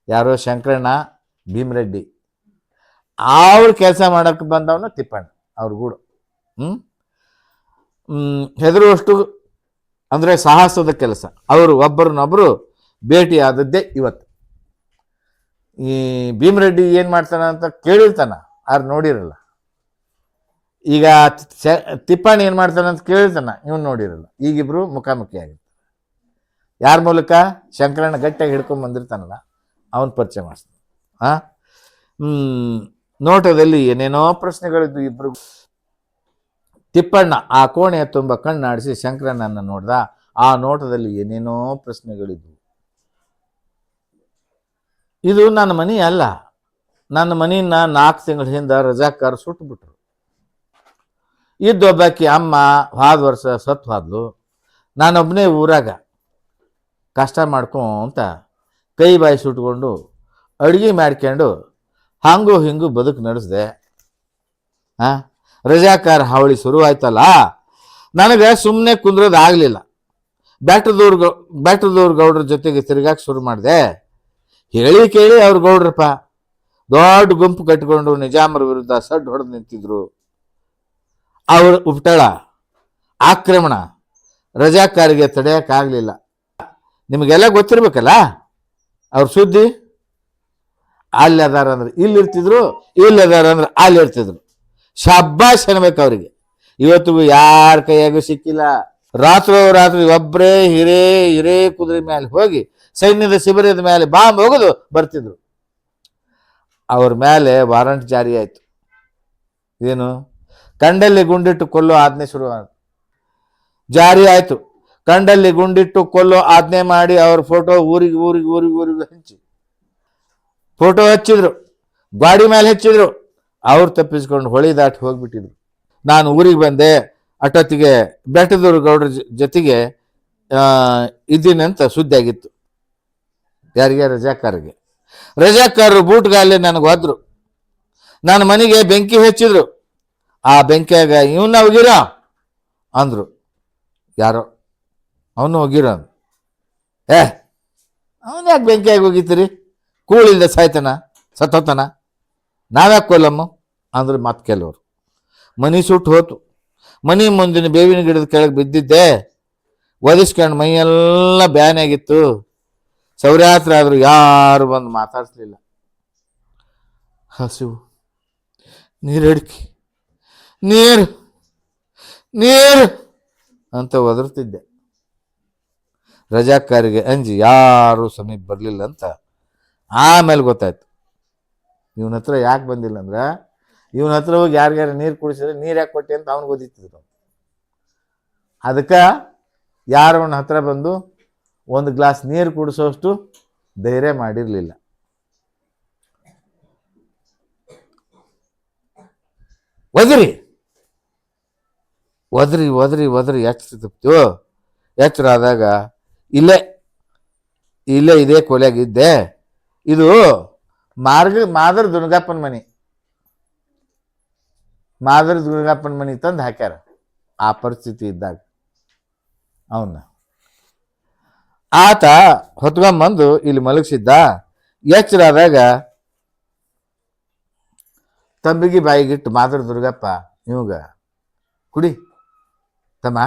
ಯಾರೋ ಶಂಕರಣ್ಣ, ಭೀಮರೆಡ್ಡಿ. ಅವ್ರು ಕೆಲಸ ಮಾಡಕ್ಕೆ ಬಂದವನು ತಿಪ್ಪಣ್ಣ, ಅವ್ರ ಗೂಡು. ಹೆದರುವಷ್ಟು ಅಂದರೆ ಸಾಹಸದ ಕೆಲಸ. ಅವರು ಒಬ್ಬರನ್ನೊಬ್ಬರು ಭೇಟಿ ಆದದ್ದೇ ಇವತ್ತು. ಈ ಭೀಮರೆಡ್ಡಿ ಏನು ಮಾಡ್ತಾನ ಅಂತ ಕೇಳಿರ್ತಾನ, ಆರು ನೋಡಿರಲ್ಲ. ಈಗ ತಿಪ್ಪಣ್ಣ ಏನು ಮಾಡ್ತಾನೆ ಅಂತ ಕೇಳಿರ್ತಾನ, ಇವನು ನೋಡಿರಲ್ಲ. ಈಗಿಬ್ರು ಮುಖಾಮುಖಿ ಆಗಿರ್ತಾರೆ. ಯಾರ ಮೂಲಕ? ಶಂಕರಣ್ಣ ಗಟ್ಟಿಯಾಗಿ ಹಿಡ್ಕೊಂಡು ಬಂದಿರ್ತಾನಲ್ಲ, ಅವನ ಪರಿಚಯ ಮಾಡಿಸ್ತಾನೆ. ನೋಟದಲ್ಲಿ ಏನೇನೋ ಪ್ರಶ್ನೆಗಳಿದ್ದು ಇಬ್ರು. ತಿಪ್ಪಣ್ಣ ಆ ಕೋಣೆಯ ತುಂಬ ಕಣ್ಣಾಡಿಸಿ ಶಂಕರಣ್ಣನ ನೋಡ್ದ. ಆ ನೋಟದಲ್ಲಿ ಏನೇನೋ ಪ್ರಶ್ನೆಗಳಿದ್ವು. ಇದು ನನ್ನ ಮನೆ ಅಲ್ಲ. ನನ್ನ ಮನೆಯನ್ನ 4 ತಿಂಗಳ ಹಿಂದೆ ರಜಾಕಾರ ಸುಟ್ಟುಬಿಟ್ರು. ಇದ್ದೊಬ್ಬಾಕಿ ಅಮ್ಮ ಹೋದ ವರ್ಷ ಸತ್ತು ಹೋದ್ಲು. ನಾನೊಬ್ಬನೇ ಊರಾಗ ಕಷ್ಟ ಮಾಡ್ಕೊಂತ ಕೈ ಬಾಯಿ ಸುಟ್ಕೊಂಡು ಅಡುಗೆ ಮಾಡ್ಕೊಂಡು ಹಂಗೂ ಹಿಂಗೂ ಬದುಕು ನಡೆಸಿದೆ. ರಜಾಕಾರ ಹಾವಳಿ ಶುರುವಾಯ್ತಲ್ಲ, ನನಗೆ ಸುಮ್ಮನೆ ಕುಂದ್ರೋದು ಆಗಲಿಲ್ಲ. ಬ್ಯಾಟ್ರದವ್ರ ಗೌಡ್ರ ಜೊತೆಗೆ ತಿರುಗಾಕ ಶುರು ಮಾಡಿದೆ. ಹೇಳಿ ಕೇಳಿ ಅವ್ರ ಗೌಡ್ರಪ್ಪ ದೊಡ್ಡ ಗುಂಪು ಕಟ್ಟಿಕೊಂಡು ನಿಜಾಮರ ವಿರುದ್ಧ ಸಡ್ಡು ಹೊಡೆದು ನಿಂತಿದ್ರು. ಅವ್ರ ಉಪಟಳ, ಆಕ್ರಮಣ ರಜಾಕಾರಿಗೆ ತಡೆಯೋಕ್ಕಾಗಲಿಲ್ಲ. ನಿಮಗೆಲ್ಲ ಗೊತ್ತಿರ್ಬೇಕಲ್ಲ ಅವ್ರ ಸುದ್ದಿ. ಅಲ್ಲಿ ಅದಾರ ಅಂದ್ರೆ ಇಲ್ಲಿರ್ತಿದ್ರು, ಇಲ್ಲಿ ಅದಾರ ಅಂದ್ರೆ ಅಲ್ಲಿ ಇರ್ತಿದ್ರು. ಶಾಬಾಷ್ ಅನ್ಬೇಕು ಅವ್ರಿಗೆ. ಇವತ್ತಿಗೂ ಯಾರ ಕೈಯಾಗೂ ಸಿಕ್ಕಿಲ್ಲ. ರಾತ್ರಿ ಒಬ್ಬರೇ ಹಿರೇ ಕುದುರೆ ಮೇಲೆ ಹೋಗಿ ಸೈನ್ಯದ ಶಿಬಿರದ ಮೇಲೆ ಬಾಂಬ್ ಹೋಗೋದು ಬರ್ತಿದ್ರು. ಅವ್ರ ಮೇಲೆ ವಾರಂಟ್ ಜಾರಿ ಆಯ್ತು. ಏನು? ಕಂಡಲ್ಲಿ ಗುಂಡಿಟ್ಟು ಕೊಲ್ಲೋ ಆಜ್ಞೆ ಶುರು ಜಾರಿ ಆಯ್ತು. ಕಂಡಲ್ಲಿ ಗುಂಡಿಟ್ಟು ಕೊಲ್ಲೋ ಆಜ್ಞೆ ಮಾಡಿ ಅವ್ರ ಫೋಟೋ ಊರಿಗೆ ಹಂಚಿ ಫೋಟೋ ಹಚ್ಚಿದ್ರು, ಗಾಡಿ ಮೇಲೆ ಹಚ್ಚಿದ್ರು. ಅವ್ರು ತಪ್ಪಿಸ್ಕೊಂಡು ಹೊಳಿ ದಾಟಿ ಹೋಗ್ಬಿಟ್ಟಿದ್ರು. ನಾನು ಊರಿಗೆ ಬಂದೆ. ಅಟೊತ್ತಿಗೆ ಬೆಟ್ಟದೂರು ಗೌಡ್ರ ಜೊತೆಗೆ ಇದ್ದೀನಂತ ಸುದ್ದಿ ಆಗಿತ್ತು. ಯಾರಿಗೆ? ರಜಾಕಾರಿಗೆ. ರಜಾಕಾರರು ಬೂಟ್ಗಾಲೆ ನನಗೆ ಹೋದ್ರು. ನನ್ನ ಮನೆಗೆ ಬೆಂಕಿ ಹಚ್ಚಿದ್ರು. ಆ ಬೆಂಕಿಯಾಗ ಇವನ್ನ ಹೋಗಿರೋ ಅಂದ್ರು. ಯಾರೋ ಅವನು ಹೋಗಿರೋ ಅಂದ್ರು. ಅವನು ಯಾಕೆ ಬೆಂಕಿಯಾಗಿ ಹೋಗಿತ್ತೀರಿ? ಕೂಳಿಲ್ದ ಸಾಯ್ತಾನ, ಸತ್ತೋತಾನ, ನಾವ್ಯಾಕೆ ಕೊಲ್ಲಮ್ಮ ಅಂದ್ರೆ ಮತ್ತೆ ಕೆಲವರು. ಮನಿ ಸುಟ್ಟು ಹೋತು. ಮನಿ ಮುಂದಿನ ಬೇವಿನ ಗಿಡದ ಕೆಳಗೆ ಬಿದ್ದಿದ್ದೆ. ಒದಿಸ್ಕೊಂಡು ಮೈಯೆಲ್ಲ ಬ್ಯಾನ್ ಆಗಿತ್ತು. ಸೌರಾತ್ರಿ ಆದರೂ ಯಾರು ಬಂದು ಮಾತಾಡಿಸ್ಲಿಲ್ಲ. ಹಸಿವು, ನೀರು ಅಡಿಕೆ, ನೀರು ಅಂತ ಒದರ್ತಿದ್ದೆ. ರಜಾಕಾರಿಗೆ ಅಂಜಿ ಯಾರು ಸಮೀಪ ಬರಲಿಲ್ಲ ಅಂತ ಆಮೇಲೆ ಗೊತ್ತಾಯ್ತು. ಇವನ ಹತ್ರ ಯಾಕೆ ಬಂದಿಲ್ಲ ಅಂದ್ರೆ, ಇವನ ಹತ್ರ ಹೋಗಿ ಯಾರಿಗಾರ ನೀರು ಕುಡಿಸಿದ್ರೆ ನೀರು ಯಾಕೆ ಕೊಟ್ಟೆ ಅಂತ ಅವ್ನಿಗೆ ಓದಿತ್ತಿದ್ರು. ಅದಕ್ಕೆ ಯಾರವನ ಹತ್ರ ಬಂದು ಒಂದು ಗ್ಲಾಸ್ ನೀರು ಕುಡಿಸೋಷ್ಟು ಧೈರ್ಯ ಮಾಡಿರಲಿಲ್ಲ. ಒದರಿ ಎಚ್ಚರಿತು. ಎಚ್ಚರ ಆದಾಗ ಇಲ್ಲೇ ಇದೇ ಕೊಲೆಯಾಗಿದ್ದೆ. ಇದು ಮಾದರ್ ದುರ್ಗಪ್ಪನ ಮನೆ. ಮಾದರ್ ದುರ್ಗಪ್ಪನ ಮನೆ ತಂದು ಹಾಕ್ಯಾರ ಆ ಪರಿಸ್ಥಿತಿ ಇದ್ದಾಗ. ಅವನ್ನ ಆತ ಹೊತ್ಕೊಂಬಂದು ಇಲ್ಲಿ ಮಲಗಿಸಿದ್ದ. ಎಚ್ಚರ ಆದಾಗ ತಂಬಿಗೆ ಬಾಯಿಗಿಟ್ಟು ಮಾದರ್ ದುರ್ಗಪ್ಪ, ಇವಾಗ ಕುಡಿ ತಮ್ಮ,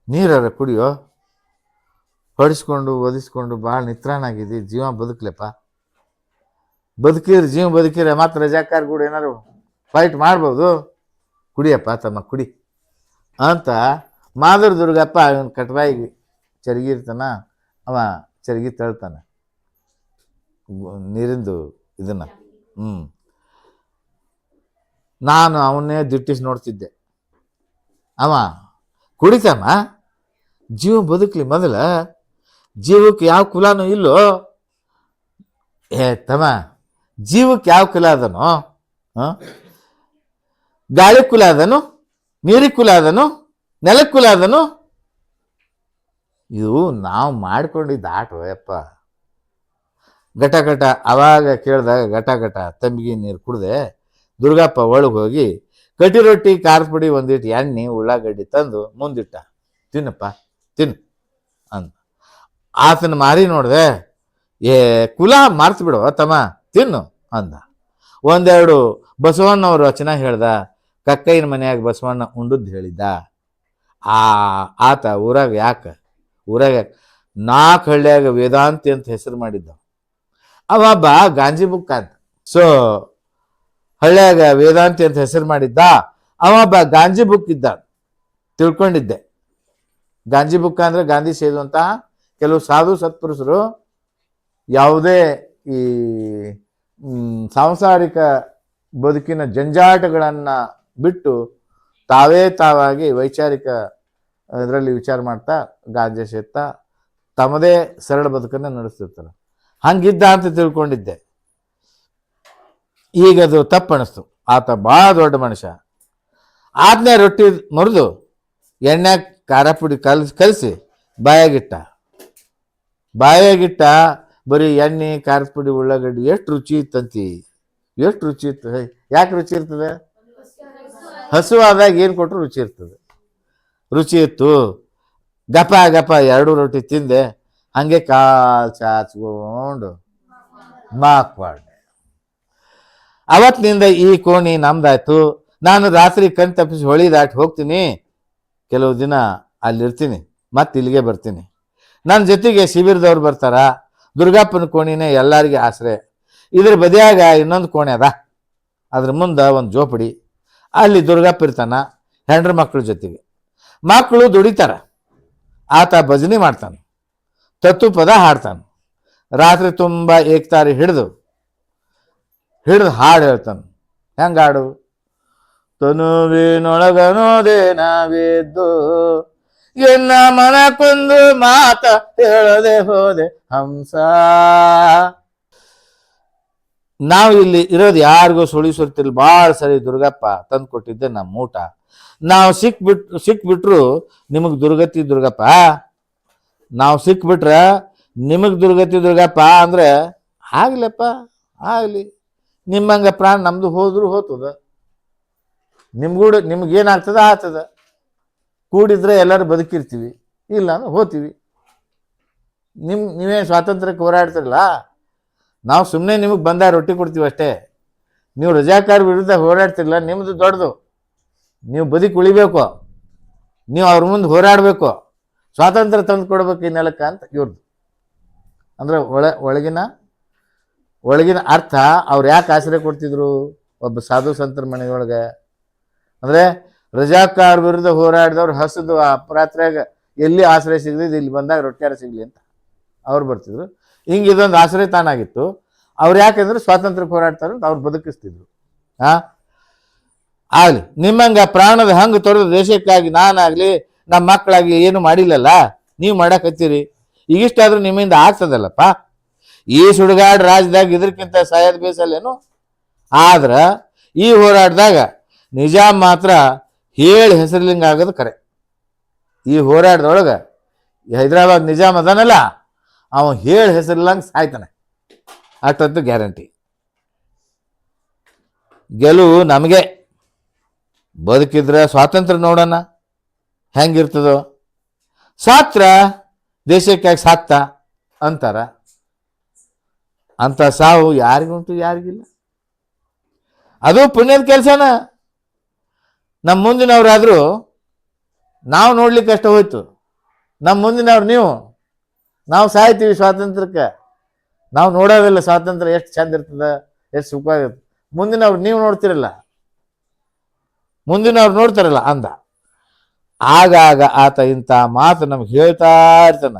ನೀರರ ಕುಡಿಯೋ, ಹೊಡಿಸ್ಕೊಂಡು ಒದಿಸ್ಕೊಂಡು ಭಾಳ ನಿತ್ರಾಣಾಗಿದ್ದಿ, ಜೀವ ಬದುಕ್ಲಪ್ಪ, ಜೀವ ಬದುಕಿರ ಮತ್ತೆ ರಜಾಕಾರ ಕೂಡ ಏನಾರು ಫೈಟ್ ಮಾಡ್ಬೋದು, ಕುಡಿಯಪ್ಪ ತಮ್ಮ ಕುಡಿ ಅಂತ ಮಾದರ್ ದುರ್ಗಪ್ಪ ಇವನು ಕಟ್ಬಾಯಿಗೆ ಚರಗಿ ಇರ್ತಾನ, ಅವ ಚರಗಿ ತಳ್ತಾನೆ ನೀರಿಂದು ಇದನ್ನ. ನಾನು ಅವನ್ನೇ ದಿಟ್ಟಿಸಿ ನೋಡ್ತಿದ್ದೆ. ಅವ ಕುಡಿತಮ್ಮ, ಜೀವ ಬದುಕಲಿ ಮೊದಲ, ಜೀವಕ್ಕೆ ಯಾವ ಕುಲನೂ ಇಲ್ಲೋ. ತಮ್ಮ, ಜೀವಕ್ಕೆ ಯಾವ ಕುಲ ಅದನೋ? ಗಾಳಿ ಕುಲ ಅದನು, ನೀರಿಗೆ ಕುಲ ಅದನು, ನೆಲಕ್ಕೆ ಕುಲ ಅದನು? ಇದು ನಾವು ಮಾಡ್ಕೊಂಡಿದ್ದ ಆಟ ಯಪ್ಪ. ಘಟ ಘಟ ಅವಾಗ ಕೇಳಿದಾಗ ಘಟ ಘಟ ತಂಬಿಗೆ ನೀರು ಕುಡ್ದೆ ದುರ್ಗಪ್ಪ ಒಳಗೆ ಹೋಗಿ ಕಟ್ಟಿ ರೊಟ್ಟಿ ಖಾರದ ಪುಡಿ ಒಂದಿಟ್ಟು ಎಣ್ಣೆ ಉಳ್ಳಾಗಡ್ಡಿ ತಂದು ಮುಂದಿಟ್ಟ. ತಿನ್ನಪ್ಪ ತಿನ್ನು ಅಂದ. ಆತನ ಮಾರಿ ನೋಡಿದೆ, ಕುಲ ಮಾರ್ತು ಬಿಡು ತಮ್ಮ, ತಿನ್ನು ಅಂದ. ಒಂದೆರಡು ಬಸವಣ್ಣವ್ರ ವಚನ ಹೇಳ್ದ. ಕಕ್ಕಯ್ಯನ ಮನೆಯಾಗ ಬಸವಣ್ಣ ಉಂಡದ್ದು ಹೇಳಿದ್ದ. ಆತ ಊರಾಗ 4 ಹಳ್ಳಿಯಾಗ ವೇದಾಂತಿ ಅಂತ ಹೆಸರು ಮಾಡಿದ್ದ. ಅವಬ್ಬ ಗಾಂಜಿ ಬುಕ್ ಅಂತ. ಸೊ ಹಳ್ಳಿಯಾಗ ವೇದಾಂತಿ ಅಂತ ಹೆಸರು ಮಾಡಿದ್ದ. ಅವಬ್ಬ ಗಾಂಜಿ ಬುಕ್ ಇದ್ದ, ತಿಳ್ಕೊಂಡಿದ್ದೆ. ಗಾಂಜಿ ಬುಕ್ ಅಂದ್ರೆ ಗಾಂಧಿ ಸೇದುವಂತಹ ಕೆಲವು ಸಾಧು ಸತ್ಪುರುಷರು ಯಾವುದೇ ಈ ಸಾಂಸಾರಿಕ ಬದುಕಿನ ಜಂಜಾಟಗಳನ್ನು ಬಿಟ್ಟು ತಾವಾಗಿ ವೈಚಾರಿಕ ಇದರಲ್ಲಿ ವಿಚಾರ ಮಾಡ್ತಾ ಗಾಂಜಾ ಸೇರ್ತಾ ತಮ್ಮದೇ ಸರಳ ಬದುಕನ್ನು ನಡೆಸ್ತಿರ್ತಾರೆ. ಹಂಗಿದ್ದ ಅಂತ ತಿಳ್ಕೊಂಡಿದ್ದೆ. ಈಗದು ತಪ್ಪಣಿಸ್ತು. ಆತ ಭಾಳ ದೊಡ್ಡ ಮನುಷ್ಯ. ಆದ್ನೇ ರೊಟ್ಟಿ ಮುರಿದು ಎಣ್ಣೆ ಖಾರ ಪುಡಿ ಕಲಸಿ ಬಾಯಾಗಿಟ್ಟ. ಬರೀ ಎಣ್ಣೆ ಖಾರದ ಪುಡಿ ಉಳ್ಳಾಗಡ್ಡಿ ಎಷ್ಟು ರುಚಿ ಇತ್ತಂತಿ, ಎಷ್ಟು ರುಚಿ ಇತ್ತು. ಯಾಕೆ ರುಚಿ ಇರ್ತದೆ? ಹಸುವಾದಾಗ ಏನು ಕೊಟ್ಟರು ರುಚಿ ಇರ್ತದೆ. ರುಚಿ ಇತ್ತು. ಗಪ 2 ರೊಟ್ಟಿ ತಿಂದೆ. ಹಂಗೆ ಕಾಲು ಚಾಚ್ಕೊಂಡು ಮಾಕ್ವಾಡ್ದೆ. ಅವತ್ತಿನಿಂದ ಈ ಕೋಣಿ ನಮ್ದಾಯ್ತು. ನಾನು ರಾತ್ರಿ ಕಣ್ ತಪ್ಪಿಸಿ ಹೊಳಿ ದಾಟಿ ಹೋಗ್ತೀನಿ. ಕೆಲವು ದಿನ ಅಲ್ಲಿರ್ತೀನಿ, ಮತ್ತೆ ಇಲ್ಲಿಗೆ ಬರ್ತೀನಿ. ನನ್ನ ಜೊತೆಗೆ ಶಿಬಿರದವ್ರು ಬರ್ತಾರ. ದುರ್ಗಪ್ಪನ ಕೋಣಿನೇ ಎಲ್ಲರಿಗೆ ಆಸರೆ. ಇದ್ರ ಬದಿಯಾಗ ಇನ್ನೊಂದು ಕೋಣೆ ಅದ. ಅದ್ರ ಮುಂದೆ ಒಂದು ಜೋಪಡಿ. ಅಲ್ಲಿ ದುರ್ಗಪ್ಪ ಇರ್ತಾನ ಹೆಂಡ್ರ ಮಕ್ಕಳ ಜೊತೆಗೆ. ಮಕ್ಕಳು ದುಡಿತಾರ. ಆತ ಭಜನೆ ಮಾಡ್ತಾನೆ, ತತ್ತು ಪದ ಹಾಡ್ತಾನೆ. ರಾತ್ರಿ ತುಂಬ ಏಕ್ತಾರಿ ಹಿಡಿದು ಹಾಡು ಹೇಳ್ತಾನೆ. ಹೆಂಗ ಹಾಡು? ತನುವಿನೊಳಗನೋದೆ ನಾವಿದ್ದು ಎನ್ನ ಮನಕೊಂದು ಮಾತ ಹೇಳದೆ ಹೋದೆ ಹಂಸ. ನಾವು ಇಲ್ಲಿ ಇರೋದು ಯಾರಿಗೂ ಸುಳಿಸುತ್ತಿಲ್ಲ. ಭಾಳ ಸರಿ ದುರ್ಗಪ್ಪ ತಂದು ಕೊಟ್ಟಿದ್ದೆ ನಮ್ಮ ಊಟ. ನಾವು ಸಿಕ್ಬಿಟ್ರು ನಿಮಗೆ ದುರ್ಗತಿ ದುರ್ಗಪ್ಪ, ನಾವು ಸಿಕ್ಬಿಟ್ರ ನಿಮಗೆ ದುರ್ಗತಿ ದುರ್ಗಪ್ಪ ಅಂದ್ರೆ ಆಗ್ಲಪ್ಪ ಆಗಲಿ. ನಿಮ್ಮಂಗೆ ಪ್ರಾಣ ನಮ್ದು ಹೋದ್ರು ಹೋಗ್ತದ, ನಿಮ್ಗೇನಾಗ್ತದ ಆಗ್ತದ. ಕೂಡಿದ್ರೆ ಎಲ್ಲರೂ ಬದುಕಿರ್ತೀವಿ, ಇಲ್ಲ ಅಂದ್ರೆ ಹೋಗ್ತೀವಿ. ನೀವೇನು ಸ್ವಾತಂತ್ರ್ಯಕ್ಕೆ ಹೋರಾಡ್ತಿರಲ್ಲ, ನಾವು ಸುಮ್ಮನೆ ನಿಮಗೆ ಬಂದ ರೊಟ್ಟಿ ಕೊಡ್ತೀವಿ ಅಷ್ಟೇ. ನೀವು ರಜಾಕಾರ ವಿರುದ್ಧ ಹೋರಾಡ್ತಿರಲ್ಲ, ನಿಮ್ಮದು ದೊಡ್ಡದು. ನೀವು ಬದುಕಿ ಉಳಿಬೇಕು, ನೀವು ಅವ್ರ ಮುಂದೆ ಹೋರಾಡಬೇಕು, ಸ್ವಾತಂತ್ರ್ಯ ತಂದು ಕೊಡ್ಬೇಕು ಈ ನೆಲಕ್ಕೆ ಅಂತ ಇವ್ರದ್ದು. ಅಂದ್ರೆ ಒಳಗಿನ ಅರ್ಥ ಅವ್ರು ಯಾಕೆ ಆಶ್ರಯ ಕೊಡ್ತಿದ್ರು ಒಬ್ಬ ಸಾಧು ಸಂತರ ಮನೆಯೊಳಗೆ ಅಂದರೆ ರಜಾಕಾರ ವಿರುದ್ಧ ಹೋರಾಡಿದವ್ರು ಹಸಿದು ಅಪರಾತ್ರಿಯಾಗ ಎಲ್ಲಿ ಆಶ್ರಯ ಸಿಗದಿದ್ದು ಇಲ್ಲಿ ಬಂದಾಗ ರೊಟ್ಟಾರ ಸಿಗಲಿ ಅಂತ ಅವ್ರು ಬರ್ತಿದ್ರು. ಹಿಂಗೆ ಇದೊಂದು ಆಶ್ರಯ ತಾನಾಗಿತ್ತು. ಅವ್ರು ಯಾಕೆಂದ್ರೆ ಸ್ವಾತಂತ್ರ್ಯಕ್ಕೆ ಹೋರಾಡ್ತಾರೆ ಅಂತ ಅವ್ರು ಬದುಕಿಸ್ತಿದ್ರು. ಆಗಲಿ, ನಿಮ್ಮಂಗೆ ಪ್ರಾಣದ ಹಂಗೆ ತೊರೆದು ದೇಶಕ್ಕಾಗಿ ನಾನಾಗಲಿ ನಮ್ಮ ಮಕ್ಕಳಾಗಲಿ ಏನು ಮಾಡಿಲ್ಲಲ್ಲ, ನೀವು ಮಾಡಕತ್ತೀರಿ. ಈಗಿಷ್ಟಾದ್ರೂ ನಿಮ್ಮಿಂದ ಆಗ್ತದಲ್ಲಪ್ಪ. ಈ ಸುಡುಗಾಡು ರಾಜ್ಯದಾಗ ಇದಕ್ಕಿಂತ ಸಾಯೋದು ಬೇಸಲ್ಲೇನು? ಆದ್ರೆ ಈ ಹೋರಾಟದಾಗ ನಿಜಾಮ್ ಮಾತ್ರ ಹೇಳಿ ಹೆಸರ್ಲಿಂಗ ಆಗೋದು ಕರೆ. ಈ ಹೋರಾಟದೊಳಗೆ ಹೈದರಾಬಾದ್ ನಿಜಾಮ್ ಅದನಲ್ಲ, ಅವ ಹೇಳಿ ಹೆಸರಿಲ್ಲಂಗೆ ಸಾಯ್ತಾನೆ, ಅಷ್ಟೊತ್ತು ಗ್ಯಾರಂಟಿ. ಗೆಲುವು ನಮಗೆ. ಬದುಕಿದ್ರೆ ಸ್ವಾತಂತ್ರ್ಯ ನೋಡೋಣ ಹೆಂಗಿರ್ತದೋ. ಸಾತ್ರ ದೇಶಕ್ಕಾಗಿ ಸಾಕ್ತ ಅಂತಾರ. ಅಂತ ಸಾವು ಯಾರಿಗುಂಟು, ಯಾರಿಗಿಲ್ಲ. ಅದು ಪುಣ್ಯದ ಕೆಲಸನ. ನಮ್ಮ ಮುಂದಿನವ್ರಾದರೂ ನಾವು ನೋಡ್ಲಿಕ್ಕೆ ಅಷ್ಟ ಹೋಯ್ತು. ನಮ್ಮ ಮುಂದಿನವ್ರು ನೀವು, ನಾವು ಸಾಯ್ತೀವಿ ಸ್ವಾತಂತ್ರ್ಯಕ್ಕೆ. ನಾವು ನೋಡೋದಿಲ್ಲ ಸ್ವಾತಂತ್ರ್ಯ ಎಷ್ಟು ಚಂದ ಇರ್ತದ, ಎಷ್ಟು ಸುಖವಾಗಿರ್ತದೆ. ಮುಂದಿನವ್ರು ನೀವು ನೋಡ್ತಿರಲ್ಲ, ಮುಂದಿನವ್ರು ನೋಡ್ತಾರಲ್ಲ ಅಂದ. ಆಗಾಗ ಆತ ಇಂಥ ಮಾತು ನಮ್ಗೆ ಹೇಳ್ತಾ ಇರ್ತಾನ.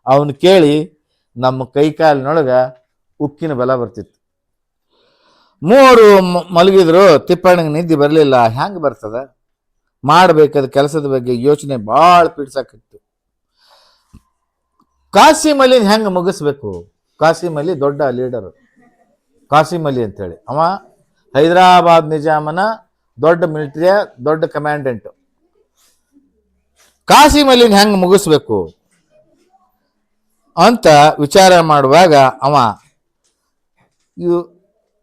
ಅವನು ಕೇಳಿ ನಮ್ಮ ಕೈಕಾಲಿನೊಳಗೆ ಉಕ್ಕಿನ ಬಲ ಬರ್ತಿತ್ತು. 3 ಮಲಗಿದ್ರು ತಿಪ್ಪಣ್ಣಗೆ ನಿದ್ದೆ ಬರಲಿಲ್ಲ. ಹೆಂಗೆ ಬರ್ತದ? ಮಾಡಬೇಕಾದ ಕೆಲಸದ ಬಗ್ಗೆ ಯೋಚನೆ ಭಾಳ ಪೀಡ್ಸಾಕಿತ್ತು. ಕಾಸಿಂ ಅಲಿನ ಹೆಂಗೆ ಮುಗಿಸ್ಬೇಕು? ಕಾಸಿಂ ಅಲಿ ದೊಡ್ಡ ಲೀಡರ್, ಕಾಸಿಂ ಅಲಿ ಅಂತೇಳಿ ಅವ ಹೈದರಾಬಾದ್ ನಿಜಾಮನ ದೊಡ್ಡ ಮಿಲಿಟರಿಯ ದೊಡ್ಡ ಕಮಾಂಡೆಂಟ್. ಕಾಸಿಂ ಅಲಿನ ಹೆಂಗೆ ಮುಗಿಸ್ಬೇಕು ಅಂತ ವಿಚಾರ ಮಾಡುವಾಗ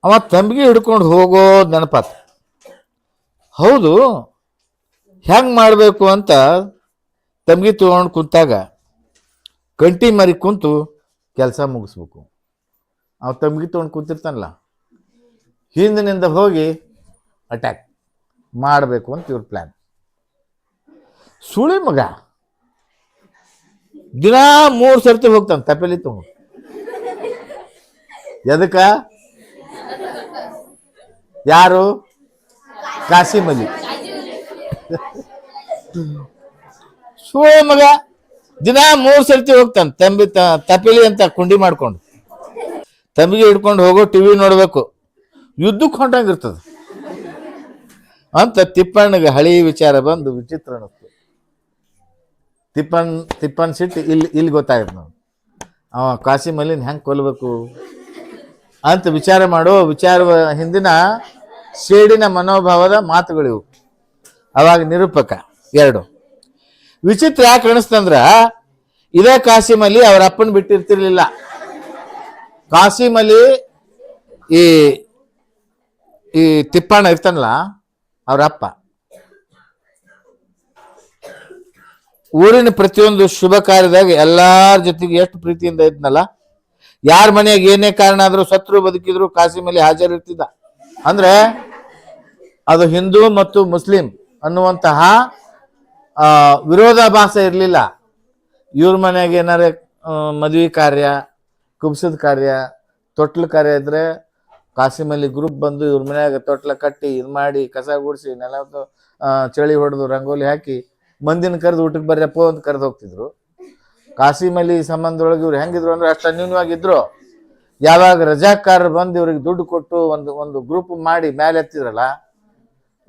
ಅವ ತಂಬಿಗೆ ಹಿಡ್ಕೊಂಡು ಹೋಗೋದು ನೆನಪಾತ. ಹೌದು, ಹೆಂಗೆ ಮಾಡಬೇಕು ಅಂತ ತಂಬಿಗೆ ತಗೊಂಡು ಕುಂತಾಗ ಕಂಟಿ ಮರಿ ಕುಂತು ಕೆಲಸ ಮುಗಿಸ್ಬೇಕು. ಅವ ತಂಬಿಗೆ ತೊಗೊಂಡು ಕುಂತಿರ್ತಾನಲ್ಲ, ಹಿಂದಿನಿಂದ ಹೋಗಿ ಅಟ್ಯಾಕ್ ಮಾಡಬೇಕು ಅಂತ ಇವ್ರ ಪ್ಲ್ಯಾನ್. ಸುಳಿ ಮಗ ದಿನ 3 ಸರ್ತಿ ಹೋಗ್ತಾನೆ ತಪೆಲಿ ತಗೊಂಡು. ಎದಕ್ಕ? ಯಾರು? ಕಾಸಿಂ ಅಲಿ. ಸುಳಿ ಮಗ ದಿನ 3 ಸರ್ತಿ ಹೋಗ್ತಾನೆ ತಪೆಲಿ ಅಂತ ಕುಂಡಿ ಮಾಡ್ಕೊಂಡು. ತಂಬಿಗೆ ಹಿಡ್ಕೊಂಡು ಹೋಗೋ ಟಿವಿ ನೋಡ್ಬೇಕು, ಯುದ್ಧಕ್ಕೆ ಹೊಂಟಂಗಿರ್ತದೆ ಅಂತ ತಿಪ್ಪಣ್ಣಗೆ ಹಳಿ ವಿಚಾರ ಬಂದು ವಿಚಿತ್ರ ಅನ್ನಿಸ್ತು. ತಿಪ್ಪಣ್ಣ ಸಿಟ್ಟು ಇಲ್ಲಿ ಗೊತ್ತಾಗತ್ತೆ ನಾವು, ಅವ ಕಾಸಿಂ ಅಲಿನ ಹೆಂಗೆ ಕೊಲ್ಲಬೇಕು ಅಂತ ವಿಚಾರ ಹಿಂದಿನ ಸೇಡಿನ ಮನೋಭಾವದ ಮಾತುಗಳಿವು. ಅವಾಗ ನಿರೂಪಕ 2 ವಿಚಿತ್ರ ಯಾಕೆ ಅನಿಸ್ತಂದ್ರ, ಇದೇ ಕಾಸಿಂ ಅಲಿ ಅವ್ರ ಅಪ್ಪನ ಬಿಟ್ಟಿರ್ತಿರ್ಲಿಲ್ಲ. ಕಾಸಿಂ ಅಲಿ ಈ ತಿಪ್ಪಣ್ಣ ಇರ್ತಾನಲ್ಲ ಅವ್ರ ಅಪ್ಪ, ಊರಿನ ಪ್ರತಿಯೊಂದು ಶುಭ ಕಾರ್ಯದಾಗ ಎಲ್ಲಾರ ಜೊತೆಗೆ ಎಷ್ಟು ಪ್ರೀತಿಯಿಂದ ಇದ್ನಲ್ಲ. ಯಾರ ಮನೆಯಾಗ ಏನೇ ಕಾರಣ ಆದ್ರೂ ಸತ್ರು ಬದುಕಿದ್ರು ಕಾಸಿಂ ಅಲಿ ಹಾಜರಿರ್ತಿದ್ದ. ಅಂದ್ರೆ ಅದು ಹಿಂದೂ ಮತ್ತು ಮುಸ್ಲಿಂ ಅನ್ನುವಂತಹ ವಿರೋಧಾಭಾಸ ಇರಲಿಲ್ಲ. ಇವ್ರ ಮನೆಯಾಗ ಏನಾರ ಮದುವೆ ಕಾರ್ಯ, ಕುಬ್ಸದ ಕಾರ್ಯ, ತೊಟ್ಲ ಕಾರ್ಯ ಇದ್ರೆ ಕಾಸಿಂ ಅಲಿ ಗ್ರೂಪ್ ಬಂದು ಇವ್ರ ಮನ್ಯಾಗ ತೊಟ್ಲ ಕಟ್ಟಿ ಇದು ಮಾಡಿ ಕಸ ಗುಡಿಸಿ ನೆಲ ಚಳಿ ಹೊಡೆದು ರಂಗೋಲಿ ಹಾಕಿ ಮಂದಿನ ಕರೆದು ಊಟಕ್ಕೆ ಬರ್ರಪ್ಪ ಅಂತ ಕರೆದು ಹೋಗ್ತಿದ್ರು. ಕಾಸಿಂ ಅಲಿ ಸಂಬಂಧದೊಳಗೆ ಇವ್ರು ಹೆಂಗಿದ್ರು ಅಂದ್ರೆ ಅಷ್ಟು ಅನ್ಯೂನ್ಯವಾಗಿದ್ರು. ಯಾವಾಗ ರಜಾಕಾರರು ಬಂದು ಇವ್ರಿಗೆ ದುಡ್ಡು ಕೊಟ್ಟು ಒಂದು ಗ್ರೂಪ್ ಮಾಡಿ ಮೇಲೆ ಎತ್ತಿದ್ರಲ್ಲ,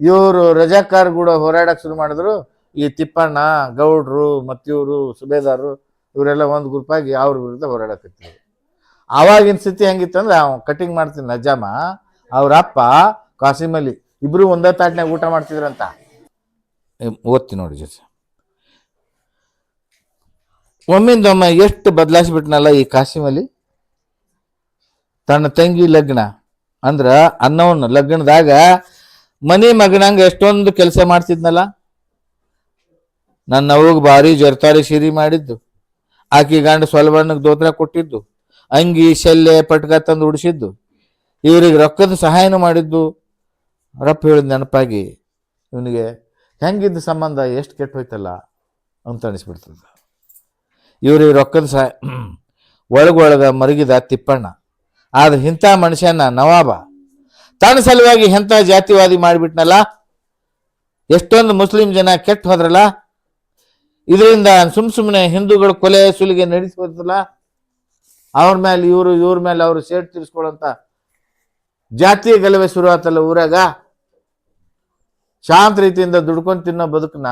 ಇವರು ರಜಾಕಾರ ಕೂಡ ಹೋರಾಡಕ್ಕೆ ಶುರು ಮಾಡಿದ್ರು. ಈ ತಿಪ್ಪಣ್ಣ, ಗೌಡ್ರು ಮತ್ತು ಇವರು ಸುಬೇದಾರರು ಇವರೆಲ್ಲ ಒಂದು ಗ್ರೂಪ್ ಆಗಿ ಅವ್ರ ವಿರುದ್ಧ ಹೋರಾಡಕತ್ತಿದ್ರು. ಆವಾಗಿನ ಸ್ಥಿತಿ ಹೆಂಗಿತ್ತಂದ್ರೆ, ಅವ್ನು ಕಟಿಂಗ್ ಮಾಡ್ತೀನಿ ನಜಾಮ, ಅವ್ರ ಅಪ್ಪ ಕಾಸಿಂ ಅಲಿ ಇಬ್ರು ಒಂದೇ ತಾಟ್ನಾಗ ಊಟ ಮಾಡ್ತಿದ್ರಂತ. ಓದ್ತೀನಿ ನೋಡಿ ಜೊತೆ. ಒಮ್ಮಿಂದೊಮ್ಮ ಎಷ್ಟು ಬದಲಾಯಿಸ್ಬಿಟ್ನಲ್ಲ ಈ ಕಾಸಿಂ ಅಲಿ. ತನ್ನ ತಂಗಿ ಲಗ್ನ ಅಂದ್ರ ಅನ್ನವನ್ನ ಲಗ್ನದಾಗ ಮನಿ ಮಗನಂಗ ಎಷ್ಟೊಂದು ಕೆಲಸ ಮಾಡ್ತಿದ್ನಲ್ಲ. ನನ್ನ ಅವ್ಗೆ ಭಾರಿ ಜರ್ತಾರಿ ಸೀರೆ ಮಾಡಿದ್ದು, ಆಕಿ ಗಂಡ ಸೊಲ್ಬಣ್ಣಗೆ ದೋತ್ರ ಕೊಟ್ಟಿದ್ದು, ಅಂಗಿ ಶಲ್ಯ ಪಟ್ಕ ತಂದು ಉಡಿಸಿದ್ದು, ಇವ್ರಿಗೆ ರೊಕ್ಕದ ಸಹಾಯನೂ ಮಾಡಿದ್ದು. ರಪ್ಪ ಹೇಳಿದ ನೆನಪಾಗಿ ಇವನಿಗೆ ಹೆಂಗಿದ್ದ ಸಂಬಂಧ ಎಷ್ಟು ಕೆಟ್ಟು ಹೋಯ್ತಲ್ಲ ಅಂತ ಅನಿಸ್ಬಿಡ್ತದ. ಇವ್ರಿಗೆ ರೊಕ್ಕದ ಸಹಾಯ ಒಳಗೊಳಗ ಮರುಗಿದ ತಿಪ್ಪಣ್ಣ. ಆದ್ರೆ ಇಂಥ ಮನುಷ್ಯನ ನವಾಬ ತನ್ನ ಸಲುವಾಗಿ ಎಂಥ ಜಾತಿವಾದಿ ಮಾಡಿಬಿಟ್ನಲ್ಲ. ಎಷ್ಟೊಂದು ಮುಸ್ಲಿಂ ಜನ ಕೆಟ್ಟು ಹೋದ್ರಲ್ಲ. ಇದರಿಂದ ಸುಮ್ಮನೆ ಹಿಂದೂಗಳು ಕೊಲೆ ಸುಲಿಗೆ ನಡೆಸ್ಬೋದಲ್ಲ. ಅವ್ರ ಮೇಲೆ ಇವ್ರ ಮೇಲೆ ಅವರು ಸೇಟ್ ತೀರಿಸ್ಕೊಳ್ಳೋಂಥ ಜಾತಿ ಗಲಭೆ ಶುರು ಆತಲ್ಲ ಊರಾಗ. ಶಾಂತ ರೀತಿಯಿಂದ ದುಡ್ಕೊಂಡು ತಿನ್ನೋ ಬದುಕನ್ನ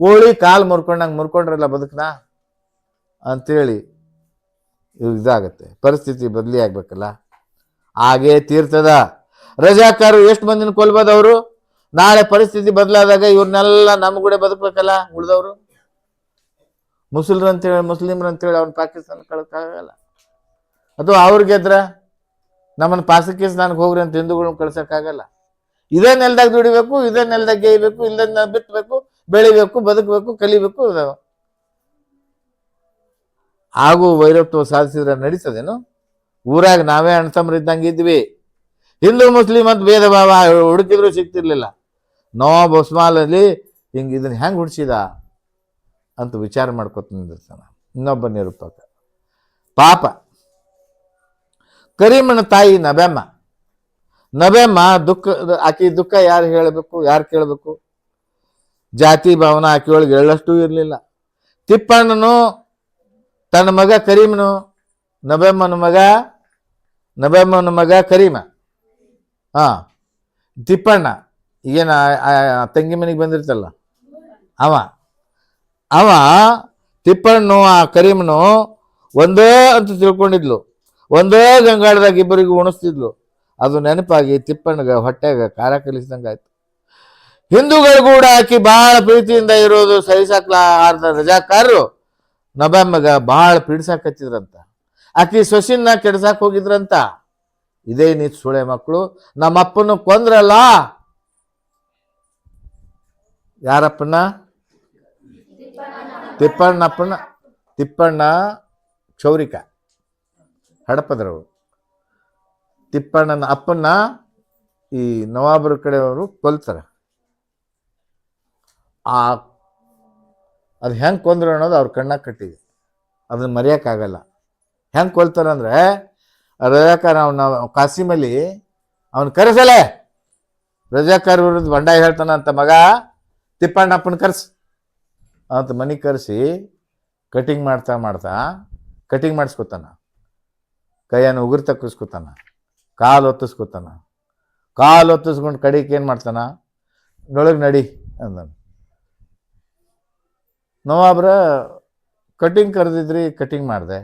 ಕೋಳಿ ಕಾಲು ಮುರ್ಕೊಂಡ್ರಲ್ಲ ಬದುಕನ್ನ ಅಂತೇಳಿ ಇದಾಗತ್ತೆ. ಪರಿಸ್ಥಿತಿ ಬದಲಿ ಆಗ್ಬೇಕಲ್ಲ, ಹಾಗೇ ತೀರ್ತದ. ರಜಾಕಾರರು ಎಷ್ಟು ಮಂದಿನ ಕೊಲ್ಬೋದು ಅವರು. ನಾಳೆ ಪರಿಸ್ಥಿತಿ ಬದಲಾದಾಗ ಇವ್ರನ್ನೆಲ್ಲ ನಮ್ಮ ಕೂಡ ಬದುಕ್ಬೇಕಲ್ಲ ಉಳಿದವರು. ಮುಸ್ಲಿಮ್ರು ಅಂತೇಳಿ ಅವ್ನ ಪಾಕಿಸ್ತಾನ ಕಳ್ಸಕ್ಕಾಗಲ್ಲ. ಅಥವಾ ಅವ್ರಿಗೆದ್ರ ನಮ್ಮನ್ನು ಪಾಕಿಸ್ತಾನಕ್ಕೆ ಹೋಗ್ರಿ ಅಂತ ಹಿಂದೂಗಳನ್ನ ಕಳ್ಸಕ್ಕಾಗಲ್ಲ. ಇದೇ ನೆಲದಾಗ ದುಡಿಬೇಕು, ಇದೇ ನೆಲದಾಗ ಗೇಯ್ಬೇಕು, ಇಲ್ಲದ ಬಿತ್ತಬೇಕು, ಬೆಳಿಬೇಕು, ಬದುಕಬೇಕು, ಕಲಿಬೇಕು. ಹಾಗೂ ವೈರತ್ವ ಸಾಧಿಸಿದ್ರೆ ನಡೀತದೇನು? ಊರಾಗ ನಾವೇ ಅಣ್ತಮ್ರಿದ್ದಂಗೆ ಇದ್ವಿ. ಹಿಂದೂ ಮುಸ್ಲಿಂ ಅಂತ ಭೇದ ಭಾವ ಹುಡುಕಿದ್ರು ಸಿಗ್ತಿರ್ಲಿಲ್ಲ. ನವಾಬ್ ಉಸ್ಮಾನ್ ಅಲಿ ಇದನ್ನ ಹೆಂಗೆ ಹುಡ್ಸಿದ ಅಂತ ವಿಚಾರ ಮಾಡ್ಕೊತ ನಿಂದಿರ್ತಾನ. ಇನ್ನೊಬ್ಬ ನಿರೂಪಕ ಪಾಪ ಕರೀಮನ ತಾಯಿ ನಬೆಮ್ಮ ಆಕಿ ದುಃಖ ಯಾರು ಹೇಳಬೇಕು, ಯಾರು ಕೇಳಬೇಕು? ಜಾತಿ ಭಾವನ ಆಕೆಯೊಳಗೆ ಎಳ್ಳಷ್ಟು ಇರಲಿಲ್ಲ. ತಿಪ್ಪಣ್ಣನು ತನ್ನ ಮಗ ಕರೀಮನು, ನಬೆಮ್ಮನ ಮಗ ಕರೀಮ, ತಿಪ್ಪಣ್ಣ ಈಗೇನ ತಂಗಿ ಮನೆಗೆ ಬಂದಿರ್ತಲ್ಲ ಅವ ತಿಪ್ಪಣ್ಣು ಆ ಕರೀಮನು ಒಂದೇ ಅಂತ ತಿಳ್ಕೊಂಡಿದ್ಲು, ಒಂದೇ ಗಂಗಾಳದಾಗ ಇಬ್ಬರಿಗೂ ಉಣಿಸ್ತಿದ್ಲು. ಅದು ನೆನಪಾಗಿ ತಿಪ್ಪಣ್ಣಗ ಹೊಟ್ಟೆಗ ಖಾರ ಕಲಿಸ್ದಂಗೆ ಆಯ್ತು. ಹಿಂದೂಗಳು ಕೂಡ ಆಕಿ ಬಹಳ ಪ್ರೀತಿಯಿಂದ ಇರೋದು ಸಹಿಸಾಕ್ಲಾರ್ದ ರಜಾಕಾರರು ನಬಮ್ಮಗ ಬಹಳ ಪೀಡಿಸಾಕತ್ತಿದ್ರಂತ. ಆಕಿ ಸೊಸಿನ ಕೆಡ್ಸಾಕ್ ಹೋಗಿದ್ರಂತ. ಇದೇ ನೀತ್ ಸುಳೆ ಮಕ್ಕಳು ನಮ್ಮಪ್ಪನ ಕೊಂದ್ರಲ್ಲ. ಯಾರಪ್ಪನ? ತಿಪ್ಪಣ್ಣ ಕ್ಷೌರಿಕ ಹಡಪದ್ರವರು. ತಿಪ್ಪಣ್ಣನ ಅಪ್ಪನ್ನ ಈ ನವಾಬರ ಕಡೆಯವರು ಕೊಲ್ತಾರೆ. ಅದು ಹೆಂಗೆ ಕೊಂದ್ರು ಅನ್ನೋದು ಅವ್ರ ಕಣ್ಣಾಗ ಕಟ್ಟಿದೆ. ಅದನ್ನ ಮರೆಯೋಕ್ಕಾಗಲ್ಲ. ಹೆಂಗೆ ಕೊಲ್ತಾರಂದ್ರೆ ರಜಾಕಾರ ಅವನ ಕಾಸಿಮಲ್ಲಿ ಅವನು ಕರೆಸಲೆ ರಜಾಕಾರ ವಿರುದ್ಧ ಬಂಡಾಯ ಹೇಳ್ತಾನ ಅಂತ ಮಗ ತಿಪ್ಪಣ್ಣಪ್ಪನ ಕರ್ಸು ಅಂತ ಮನೆ ಕರೆಸಿ ಕಟಿಂಗ್ ಮಾಡ್ತಾ ಕಟಿಂಗ್ ಮಾಡಿಸ್ಕೊತಾನ. ಕೈಯನ್ನು ಉಗುರು ತಕ್ಕಿಸ್ಕೊತಾನ, ಕಾಲು ಒತ್ತಿಸ್ಕೊಂಡು ಕಡಿಗೆ ಏನು ಮಾಡ್ತಾನ, ನೊಳಗೆ ನಡಿ ಅಂದನು. ನವಾಬ್ರ ಕಟಿಂಗ್ ಕರೆದಿದ್ರಿ, ಕಟಿಂಗ್ ಮಾಡಿದೆ,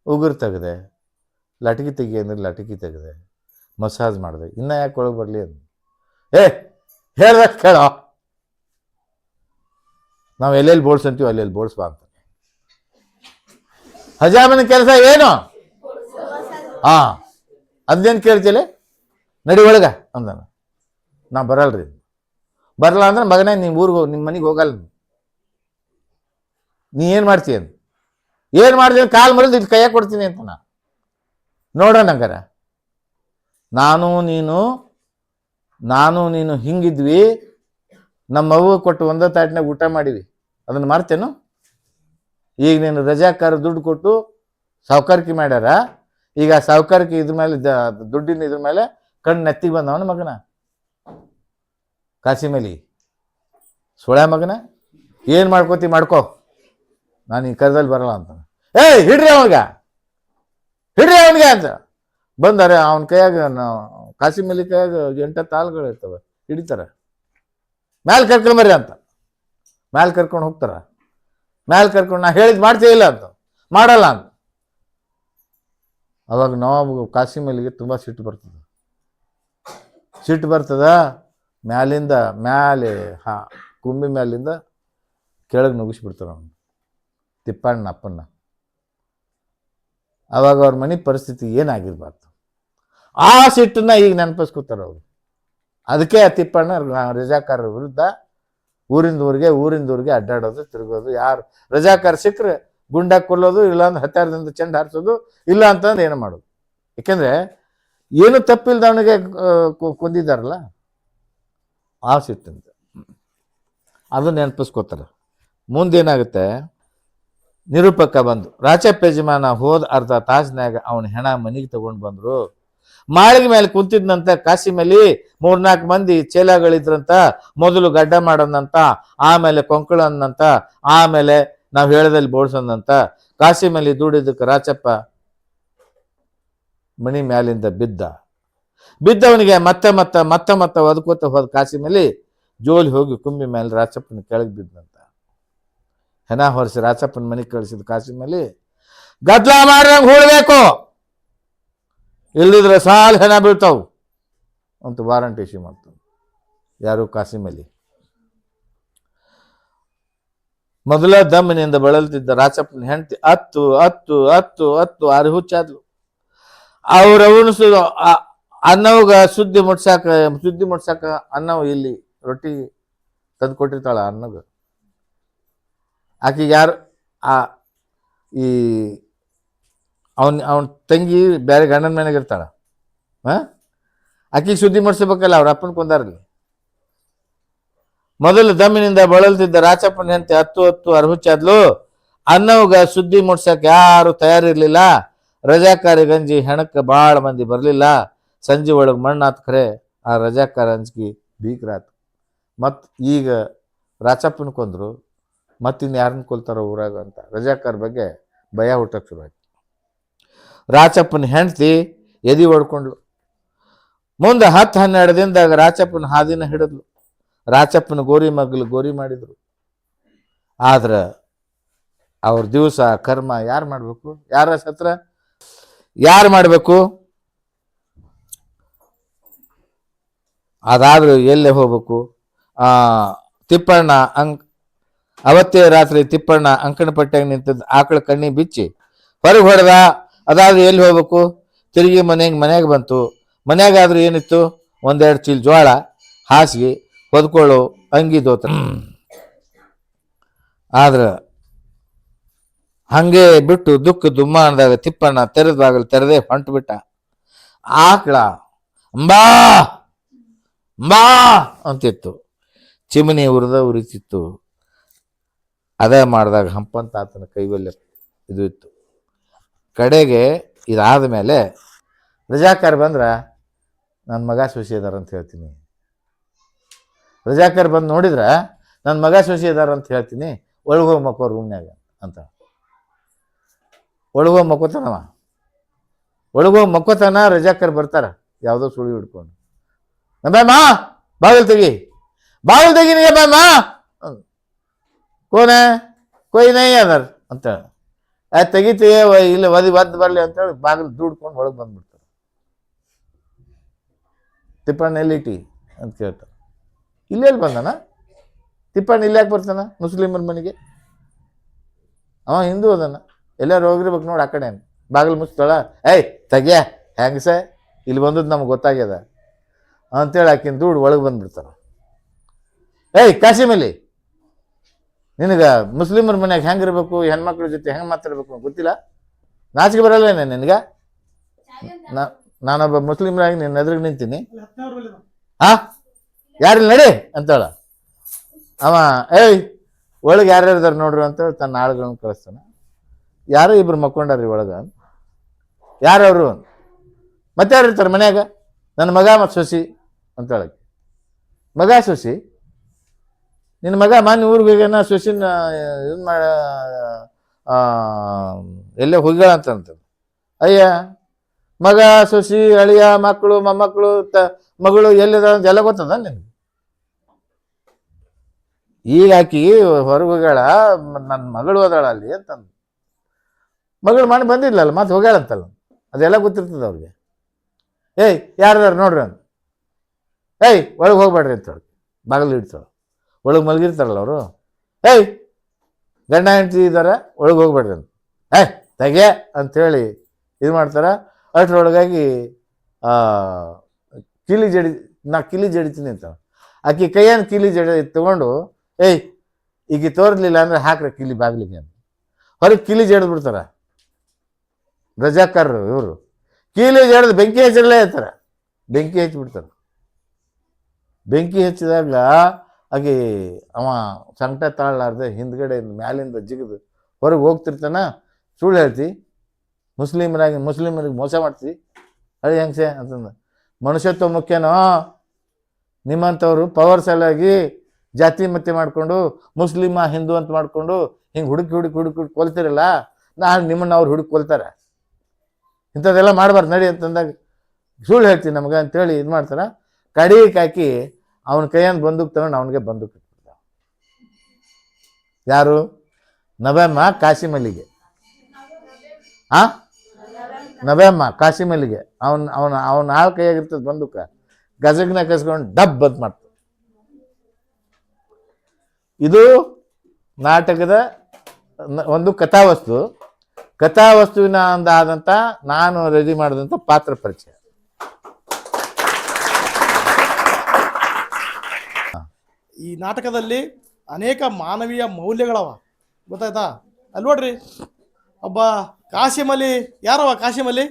ಉಗುರು ತೆಗೆದೆ, ಲಟಕಿ ತೆಗಿ ಅಂದ್ರೆ ಲಟಕಿ ತೆಗೆದೆ, ಮಸಾಜ್ ಮಾಡಿದೆ. ಇನ್ನು ಯಾಕೆ ಒಳಗೆ ಬರಲಿ ಅಂದ. ಹೇಳ್ದಕ್ಕೆ ಕೇಳೋ, ನಾವು ಎಲ್ಲೆಲ್ಲಿ ಬೋಳ್ಸಂತೀವಿ ಅಲ್ಲೆಲ್ಲಿ ಬೋಳ್ಸ್ಬಾ ಅಂತ. ಹಜಾಮನ ಕೆಲಸ ಏನು? ಅದೇನು ಕೇಳ್ತಿಲ್ಲ, ನಡಿ ಒಳಗ ಅಂದನ. ನಾ ಬರಲ್ರಿ. ಬರಲ್ಲ ಅಂದ್ರೆ ಮಗನೇ ನಿಮ್ಮ ಊರಿಗೆ ಹೋಗಿ ನಿಮ್ಮ ಮನೆಗೆ ಹೋಗಲ್ಲ. ನೀ ಏನು ಮಾಡ್ತೀಯ ಅಂತ. ಏನು ಮಾಡ್ತೀನಿ ಕಾಲು ಮರಿದು ಇಲ್ಲಿ ಕೈಯಾಗ ಕೊಡ್ತೀನಿ ಅಂತ. ನೋಡೋಣ ಹಂಗಾರ ನಾನು ನೀನು ಹಿಂಗಿದ್ವಿ, ನಮ್ಮ ಅವ್ವ ಕೊಟ್ಟು ಒಂದೇ ತಾಟಿನಾಗ ಊಟ ಮಾಡಿವಿ, ಅದನ್ನು ಮಾಡ್ತೇನು? ಈಗ ನೀನು ರಜಾಕಾರ ದುಡ್ಡು ಕೊಟ್ಟು ಸಾವುಕಾರಿಕೆ ಮಾಡ್ಯಾರ, ಈಗ ಸಾವುಕಾರಿಕೆ ಇದ್ರ ಮೇಲೆ ದುಡ್ಡಿನ ಇದ್ರ ಮೇಲೆ ಕಣ್ಣು ನೆತ್ತಿಗೆ ಬಂದವನ ಮಗನ ಕಾಸಿಮಲಿ ಸುಳ್ಯ ಮಗನ. ಏನು ಮಾಡ್ಕೋತಿ ಮಾಡ್ಕೋ, ನಾನು ಈ ಕರದಲ್ಲಿ ಬರಲ್ಲ ಅಂತ. ಹಿಡ್ರಿ ಅವನಿಗೆ ಅಂತ ಬಂದಾರೆ. ಅವನ ಕೈಯಾಗ ಕಾಸಿಮಲಿ ಕೈಯಾಗ 8 ತಾಳುಗಳು ಇರ್ತವೆ, ಹಿಡಿತಾರೆ. ಮ್ಯಾಲೆ ಕರ್ಕೊಂಬರ್ರಿ ಅಂತ ಮ್ಯಾಲೆ ಕರ್ಕೊಂಡು ಹೋಗ್ತಾರ. ಮ್ಯಾಲೆ ಕರ್ಕೊಂಡು ನಾ ಹೇಳಿದ್ ಮಾಡ್ತೀಯಿಲ್ಲ ಅಂತ, ಮಾಡಲ್ಲ ಅಂತ. ಅವಾಗ ನವಾಬ್ ಕಾಸಿಮಲಿಗೆ ತುಂಬ ಸಿಟ್ಟು ಬರ್ತದ. ಮ್ಯಾಲಿಂದ ಕುಂಬಿ ಮ್ಯಾಲಿಂದ ಕೆಳಗೆ ನುಗ್ಗಿಸ್ಬಿಡ್ತಾರ ಅವನು ತಿಪ್ಪಣ್ಣ ಅಪ್ಪನ್ನ. ಅವಾಗ ಅವ್ರ ಮನೆ ಪರಿಸ್ಥಿತಿ ಏನಾಗಿರ್ಬಾರ್ದು, ಆ ಸಿಟ್ಟನ್ನ ಈಗ ನೆನಪಿಸ್ಕೊತಾರ ಅವರು. ಅದಕ್ಕೆ ತಿಪ್ಪಣ್ಣ ರಜಾಕಾರರ ವಿರುದ್ಧ ಊರಿಂದೂರಿಗೆ ಅಡ್ಡಾಡೋದು, ತಿರುಗೋದು. ಯಾರು ರಜಾಕಾರ ಸಿಕ್ಕರೆ ಗುಂಡಾಗಿ ಕೊಲ್ಲೋದು, ಇಲ್ಲಾಂದ್ರೆ ಹತ್ಯಾರದಿಂದ ಚೆಂಡ ಹಾರಿಸೋದು, ಇಲ್ಲ ಅಂತಂದ್ರೆ ಏನು ಮಾಡೋದು. ಯಾಕೆಂದ್ರೆ ಏನು ತಪ್ಪಿಲ್ದ ಅವನಿಗೆ ಕೊಂದಿದ್ದಾರಲ್ಲ, ಆ ಸಿಟ್ಟಿಂದ ಅದು ನೆನಪಿಸ್ಕೋತಾರೆ. ಮುಂದೇನಾಗುತ್ತೆ, ನಿರೂಪಕ ಬಂದು ರಾಚಪ್ಪ ಯಜಮಾನ ಹೋದ ಅರ್ಧ ತಾಸಿನಾಗ ಅವನ ಹೆಣ ಮನೆಗೆ ತಗೊಂಡು ಬಂದ್ರು. ಮಾಳಿಗೆ ಮೇಲೆ ಕುಂತಿದ್ನಂತ ಕಾಸಿಮಲಿ 3-4 ಮಂದಿ ಚೇಲಾಗಳಿದ್ರಂತ. ಮೊದಲು ಗಡ್ಡ ಮಾಡೋದಂತ, ಆಮೇಲೆ ಕೊಂಕಳನ್ನಂತ, ಆಮೇಲೆ ನಾವು ಹೇಳದಲ್ಲಿ ಬೋಳ್ಸಂದಂತ. ಕಾಸಿಮಲಿ ದುಡಿದಕ್ಕೆ ರಾಚಪ್ಪ ಮಣಿ ಮ್ಯಾಲಿಂದ ಬಿದ್ದವನಿಗೆ ಮತ್ತೆ ಒದ್ಕೋತ ಹೋದ ಕಾಸಿಮಲಿ ಜೋಲಿ ಹೋಗಿ ಕುಂಬಿ ಮೇಲೆ ರಾಚಪ್ಪನ ಕೆಳಗೆ ಬಿದ್ದಂತ. ಹೆಣ ಹೊರಿಸಿ ರಾಚಪ್ಪನ ಮನೆಗೆ ಕಳಿಸಿದ ಕಾಸಿಮಲಿ ಗದ್ಲ ಮಾಡ್ರಂಗೆ ಹೂಳ್ಬೇಕು, ಇಲ್ಲಿದ್ರೆ ಸಾಲ ಹೆಣ ಬೀಳ್ತಾವು ಅಂತ ವಾರಂಟ್ ಇಶ್ಯೂ ಮಾಡ್ತಾನೆ. ಯಾರು? ಕಾಸಿಮಲಿ. ಮೊದಲ ದಮ್ಮಿನಿಂದ ಬಳಲ್ತಿದ್ದ ರಾಚಪ್ಪನ ಹೆಂಡತಿ ಹತ್ತು ಹುಚ್ಚಾದ್ಲು. ಅವ್ರ ಉಣಿಸೋದು ಅನ್ನವಾಗ ಸುದ್ದಿ ಮುಟ್ಸಾಕ ಅನ್ನವು ಇಲ್ಲಿ ರೊಟ್ಟಿ ತಂದು ಕೊಟ್ಟಿರ್ತಾಳ ಅನ್ನಗ. ಆಕೆಗೆ ಯಾರು ಈ ಅವನ ತಂಗಿ ಬೇರೆ ಗಂಡನ ಮನೆಗೆ ಇರ್ತಾಳ. ಆಕೆಗೆ ಸುದ್ದಿ ಮುಟ್ಸಬೇಕಲ್ಲ, ಅವ್ರ ಅಪ್ಪನ ಕೊಂದಾರಲ್ಲಿ. ಮೊದಲು ದಮ್ಮಿನಿಂದ ಬಳಲ್ತಿದ್ದ ರಾಚಪ್ಪನ ಹೆಂಡತಿ ಹತ್ತು ಹುಚ್ಚಾದ್ಲು. ಅನ್ನವಾಗ ಸುದ್ದಿ ಮುಟ್ಸಕ್ಕೆ ಯಾರು ತಯಾರಿರ್ಲಿಲ್ಲ. ರಜಾಕಾರಿ ಗಂಜಿ ಹೆಣಕ್ಕೆ ಭಾಳ ಮಂದಿ ಬರಲಿಲ್ಲ. ಸಂಜೆ ಒಳಗೆ ಮಣ್ಣಾತ್ ಖರೆ ಆ ರಜಾಕಾರ ಅಂಜಿಕೆ ಭೀಕರಾತು. ಮತ್ತು ಈಗ ರಾಚಪ್ಪನ ಕೊಂದ್ರು, ಮತ್ತಿನ್ನು ಯಾರನ್ನ ಕೊಲ್ತಾರೋ ಊರಾಗ ಅಂತ ರಜಾಕಾರ ಬಗ್ಗೆ ಭಯ ಹುಟ್ಟಕ್ಕೆ ಶುರುವಾಯ್ತು. ರಾಚಪ್ಪನ ಹೆಂಡತಿ ಎದಿ ಹೊಡ್ಕೊಂಡ್ಲು. ಮುಂದೆ 10-12 ದಿನದಾಗ ರಾಚಪ್ಪನ ಹಾದಿನ ಹಿಡಿದ್ಲು. ರಾಚಪ್ಪನ ಗೋರಿ ಮಗ್ಲು ಗೋರಿ ಮಾಡಿದ್ರು. ಆದ್ರೆ ಅವ್ರ ದಿವಸ ಕರ್ಮ ಯಾರು ಮಾಡಬೇಕು? ಯಾರ ಸತ್ರ ಯಾರು ಮಾಡಬೇಕು? ಅದಾದ್ರೂ ಎಲ್ಲೇ ಹೋಗ್ಬೇಕು? ತಿಪ್ಪಣ್ಣ ಅವತ್ತೇ ರಾತ್ರಿ ತಿಪ್ಪಣ್ಣ ಅಂಕಣ ಪಟ್ಟ್ಯಾಗ ನಿಂತದ್ದು ಆಕಳ ಕಣ್ಣಿ ಬಿಚ್ಚಿ ಹೊರಗೆ ಹೊಡೆದ. ಅದಾದ್ರೂ ಎಲ್ಲಿ ಹೋಗ್ಬೇಕು? ತಿರುಗಿ ಮನೆಯಾಗ ಬಂತು. ಮನ್ಯಾಗಾದ್ರೂ ಏನಿತ್ತು? ಒಂದೆರಡು ಚೀಲ ಜೋಳ, ಹಾಸಿಗೆ, ಹೊದ್ಕೊಳ್ಳು, ಅಂಗಿ ದೋತ್ರ. ಆದ್ರೆ ಹಂಗೆ ಬಿಟ್ಟು ದುಃಖ ದುಮ್ಮ ಅಂದಾಗ ತಿಪ್ಪಣ್ಣ ತೆರೆದ ಬಾಗಿಲು ತೆರೆದೇ ಹೊಂಟು ಬಿಟ್ಟ. ಆಕಳ ಅಂಬಾ ಅಂಬಾ ಅಂತಿತ್ತು. ಚಿಮಣಿ ಉರಿತಿತ್ತು. ಅದೇ ಮಾಡಿದಾಗ ಹಂಪಂತ ಆತನ ಕೈವಲ್ಯ ಇದು ಇತ್ತು. ಕಡೆಗೆ ಇದಾದ ಮೇಲೆ ರಜಾಕಾರ ಬಂದ್ರೆ ನನ್ನ ಮಗ ಸೊಸಿ ಇದಾರ ಅಂತ ಹೇಳ್ತೀನಿ. ರಜಾಕಾರ ಬಂದು ನೋಡಿದ್ರೆ ನನ್ನ ಮಗ ಸೊಸಿ ಇದಾರ ಅಂತ ಹೇಳ್ತೀನಿ. ಒಳಗೋಗಿ ಮಕ್ಕೋ ರೂಮ್ನ್ಯಾಗ ಅಂತ. ಒಳಗೋಗಿ ಮಕ್ಕೋತಾನವ. ಒಳಗೋಗಿ ಮಕ್ಕೋತಾನ. ರಜಾಕರ್ ಬರ್ತಾರ ಯಾವುದೋ ಸುಳಿ ಹಿಡ್ಕೊಂಡು. ನಮ್ಮಮ್ಮ ಬಾಗಿಲು ತೆಗಿ ನೀ ಅಮ್ಮ ಕೋನೆ ಕೊಯ್ ನೈ ಅದರ್ ಅಂತ ತೆಗಿತೀಯ ಇಲ್ಲ ಒದ್ದು ಬರಲಿ ಅಂತೇಳಿ ಬಾಗಿಲು ದುಡ್ಕೊಂಡು ಒಳಗೆ ಬಂದ್ಬಿಡ್ತಾರೆ. ತಿಪ್ಪಣ್ಣ ಎಲ್ಲಿಟ್ಟಿ ಅಂತ ಕೇಳ್ತಾರೆ. ಇಲ್ಲೆಲ್ಲಿ ಬಂದಾನ ತಿಪ್ಪಣ್ಣ? ಇಲ್ಲಿ ಯಾಕೆ ಬರ್ತಾನ ಮುಸ್ಲಿಮರ ಮನೆಗೆ? ಅವ ಹಿಂದೂ ಅದನ್ನ. ಎಲ್ಲರೂ ಹೋಗಿರ್ಬೇಕು ನೋಡಿ ಆ ಕಡೆ. ಬಾಗಿಲು ಮುಚ್ತಾಳ. ಏಯ್ ತೆಗ್ಯ ಹೆಂಗಸ ಇಲ್ಲಿ ಬಂದದ್ದು ನಮ್ಗೆ ಗೊತ್ತಾಗ್ಯದ ಅಂತೇಳಿ ಆಕಿನ ದುಡ್ಡು ಒಳಗೆ ಬಂದ್ಬಿಡ್ತಾರ. ಏಯ್ ಕಾಶಿಮಲ್ಲಿ, ನಿನಗೆ ಮುಸ್ಲಿಮರ ಮನ್ಯಾಗ ಹೆಂಗಿರ್ಬೇಕು, ಹೆಣ್ಮಕ್ಳ ಜೊತೆ ಹೆಂಗೆ ಮಾತಾಡ್ಬೇಕು ಗೊತ್ತಿಲ್ಲ? ನಾಚಿಕೆ ಬರಲ್ಲೇನೆ ನಿನಗೆ? ನಾನೊಬ್ಬ ಮುಸ್ಲಿಮರಾಗಿ ನಿನ್ನ ಎದುರಿಗೆ ನಿಂತೀನಿ. ಯಾರಿಲ್ಲ ನಡಿ ಅಂತೇಳ. ಅವ ಏಯ್ ಒಳಗೆ ಯಾರ್ಯಾರಿದಾರೆ ನೋಡ್ರಿ ಅಂತೇಳಿ ತನ್ನ ಆಳುಗಳನ್ನ ಕಳಿಸ್ತಾನೆ. ಯಾರೋ ಇಬ್ರು ಮಕ್ಕೊಂಡಾರ್ರಿ ಒಳಗೆ. ಯಾರವರು? ಮತ್ತೆ ಯಾರು ಇರ್ತಾರೆ ಮನ್ಯಾಗ? ನನ್ನ ಮಗ ಮತ್ತು ಸೊಸಿ ಅಂತೇಳಕ್ಕೆ. ಮಗ ಸೊಸಿ? ನಿನ್ನ ಮಗ ಮಾನ್ಯ ಊರಿಗೆ ಹೋಗ್ಯಾನ, ಸೊಸಿನ ಇದು ಮಾಡ ಎಲ್ಲೇ ಹೋಗ್ಯಾಳ ಅಂತ. ಅಯ್ಯ ಮಗ ಸೊಸಿ ಅಳಿಯ ಮಕ್ಕಳು ಮೊಮ್ಮಕ್ಕಳು ಮಗಳು ಎಲ್ಲಿದ ಅಂತ ಎಲ್ಲ ಗೊತ್ತದ ನಿನ್ಗೆ? ಈಗ ಆಕಿ ಹೊರಗೆ ಹೋಗ್ಯಾಳ, ನನ್ನ ಮಗಳು ಹೋದಾಳ ಅಲ್ಲಿ ಅಂತಂದು. ಮಗಳು ಮಾಡಿ ಬಂದಿಲ್ಲಲ್ಲ, ಮತ್ತೆ ಹೋಗ್ಯಾಳಂತಲ್ಲ, ಅದೆಲ್ಲ ಗೊತ್ತಿರ್ತದ ಅವ್ರಿಗೆ. ಏಯ್ ಯಾರ್ದಾರು ನೋಡ್ರಿ ಅಂತ. ಏಯ್ ಒಳಗೆ ಹೋಗ್ಬೇಡ್ರಿ ಅಂತ ಹೇಳಿ ಬಾಗಿಲು ಇಡ್ತಾಳೆ. ಒಳಗೆ ಮಲಗಿರ್ತಾರಲ್ಲ ಅವರು. ಏಯ್ ಗಂಡ ಹೆಂಡತಿ ಇದ್ದಾರೆ, ಒಳಗೆ ಹೋಗ್ಬೇಡ್ರಿ ಅಂತ. ಏಯ್ ತೆಗೆ ಅಂಥೇಳಿ ಇದು ಮಾಡ್ತಾರೆ. ಅಷ್ಟರೊಳಗಾಗಿ ಕಿಲಿ ಜಡಿತೀನಿ ಅಂತ. ಆಕಿ ಕೈಯನ್ನು ಕಿಲಿ ತಗೊಂಡು ಏಯ್ ಈಗ ತೋರ್ಲಿಲ್ಲ ಅಂದ್ರೆ ಹಾಕ್ರೆ ಕಿಲಿ ಬಾಗಿಲಿಗೆ ಅಂತ ಹೊರಗೆ ಕಿಲಿ ಜಡಿದ್ಬಿಡ್ತಾರ ರಜಾಕಾರರು. ಇವರು ಕೀಲಿ ಜಡಿದು ಬೆಂಕಿ ಹಚ್ಚಲೇ ಇರ್ತಾರೆ. ಬೆಂಕಿ ಹಚ್ಚಿಬಿಡ್ತಾರೆ. ಬೆಂಕಿ ಹಚ್ಚಿದಾಗ ಆಕೆ ಅವ ಸಂಕಟ ತಾಳಲಾರ್ದೆ ಹಿಂದ್ಗಡೆ ಮ್ಯಾಲಿಂದ ಜಿಗಿದು ಹೊರಗೆ ಹೋಗ್ತಿರ್ತಾನ. ಸುಳ್ಳು ಹೇಳ್ತಿ, ಮುಸ್ಲಿಮರಿಗೆ ಮೋಸ ಮಾಡ್ತೀವಿ ಅಳಿ ಹೆಂಗ್ಸೆ ಅಂತಂದ. ಮನುಷ್ಯತ್ವ ಮುಖ್ಯನೋ? ನಿಮ್ಮಂಥವ್ರು ಪವರ್ ಸಲುವಾಗಿ ಜಾತಿ ಮತ್ತೆ ಮಾಡಿಕೊಂಡು ಮುಸ್ಲಿಮ ಹಿಂದೂ ಅಂತ ಮಾಡಿಕೊಂಡು ಹಿಂಗೆ ಹುಡುಕಿ ಕೊಲ್ತಿರಲ್ಲ. ನಾನು ನಿಮ್ಮನ್ನ ಅವ್ರು ಹುಡುಕಿ ಕೊಲ್ತಾರೆ. ಇಂಥದ್ದೆಲ್ಲ ಮಾಡಬಾರ್ದು ನಡಿ ಅಂತಂದಾಗ ಸುಳ್ಳು ಹೇಳ್ತೀನಿ ನಮಗೆ ಅಂತೇಳಿ ಇದು ಮಾಡ್ತಾರೆ. ಕಡಿಗೆ ಹಾಕಿ ಅವನ ಕೈಯನ್ನು ಬಂದೂಕ್ ತಗೊಂಡು ಅವನಿಗೆ ಬಂದೂಕ್ ಇಟ್ಬಿಡ್ತಾವ. ಯಾರು? ನಬೆಮ್ಮ ಕಾಶಿಮಲ್ಲಿಗೆ. ನಬೆಮ್ಮ ಕಾಶಿಮಲ್ಲಿಗೆ ಅವನ ಆಳ್ ಕೈಯಾಗಿರ್ತದೆ ಬಂದೂಕ. ಗಜಗ್ನ ಕಸ್ಕೊಂಡು ಡಬ್ ಬಂದ್ ಮಾಡ್ತಾರೆ. ಇದು ನಾಟಕದ ಒಂದು ಕಥಾವಸ್ತುವಿನ ಆದಂಥ ನಾನು ರೆಡಿ ಮಾಡಿದಂಥ ಪಾತ್ರ ಪರಿಚಯ. ಈ ನಾಟಕದಲ್ಲಿ ಅನೇಕ ಮಾನವೀಯ ಮೌಲ್ಯಗಳವ, ಗೊತ್ತಾಯ್ತಾ? ಅಲ್ಲಿ ನೋಡ್ರಿ, ಒಬ್ಬ ಕಾಶಿಮಲಿ. ಯಾರವ ಕಾಶಿಮಲಿ?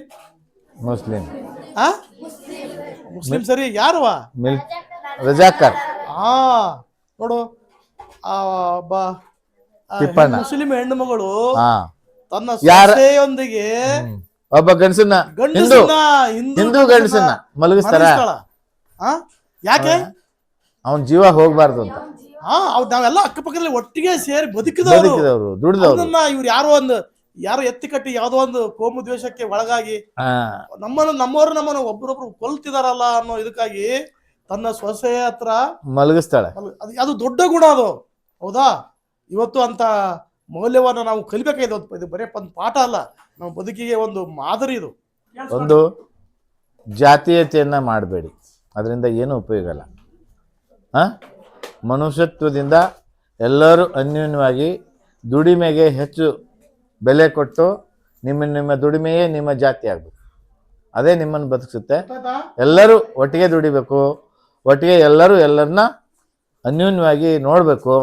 ಮುಸ್ಲಿಂ ಸರಿ. ಯಾರವ? ರಜಾಕರ್. ನೋಡು, ಒಬ್ಬ ಮುಸ್ಲಿಂ ಹೆಣ್ಣು ಮಗಳು ತನ್ನ ಸೊಸೆಯೊಂದಿಗೆ ಒಬ್ಬ ಗಂಡಸನ್ನ ಹಿಂದೂ ಗಂಡಸನ್ನ ಮಲಗಿಸ್ತಾರ. ಯಾಕೆ? ಅವನ್ ಜೀವ ಹೋಗ್ಬಾರ್ದು ಅಂತ. ನಾವೆಲ್ಲ ಅಕ್ಕಪಕ್ಕದಲ್ಲಿ ಒಟ್ಟಿಗೆ ಸೇರಿ ಬದುಕಿದವರು, ದುಡಿದವ್ರು. ಇವ್ರು ಯಾರೋ ಎತ್ತಿ ಕಟ್ಟಿ ಯಾವ್ದೋ ಒಂದು ಕೋಮು ದ್ವೇಷಕ್ಕೆ ಒಳಗಾಗಿ ನಮ್ಮನ್ನು ಒಬ್ಬರೊಬ್ರು ಕೊಲ್ತಿದಾರಲ್ಲ ಅನ್ನೋ ಇದಕ್ಕಾಗಿ ತನ್ನ ಸೊಸೆಯ ಹತ್ರ ಮಲಗಿಸ್ತಾಳೆ. ಅದು ದೊಡ್ಡ ಗುಣ ಅದು, ಹೌದಾ? ಇವತ್ತು ಅಂತ ಮೌಲ್ಯವನ್ನು ನಾವು ಕಲಿಬೇಕಾಗಿದೆ. ಇದು ಬರೀ ಒಂದು ಪಾಠ ಅಲ್ಲ, ನಮ್ಮ ಬದುಕಿಗೆ ಒಂದು ಮಾದರಿ ಇದು. ಒಂದು ಜಾತೀಯತೆಯನ್ನು ಮಾಡಬೇಡಿ, ಅದರಿಂದ ಏನೂ ಉಪಯೋಗ ಇಲ್ಲ. ಮನುಷ್ಯತ್ವದಿಂದ ಎಲ್ಲರೂ ಅನ್ಯೋನ್ಯವಾಗಿ ದುಡಿಮೆಗೆ ಹೆಚ್ಚು ಬೆಲೆ ಕೊಟ್ಟು ನಿಮ್ಮ ದುಡಿಮೆಯೇ ನಿಮ್ಮ ಜಾತಿ ಆಗಬೇಕು. ಅದೇ ನಿಮ್ಮನ್ನು ಬದುಕಿಸುತ್ತೆ. ಎಲ್ಲರೂ ಒಟ್ಟಿಗೆ ದುಡಿಬೇಕು, ಒಟ್ಟಿಗೆ ಎಲ್ಲರನ್ನ ಅನ್ಯೋನ್ಯವಾಗಿ ನೋಡಬೇಕು,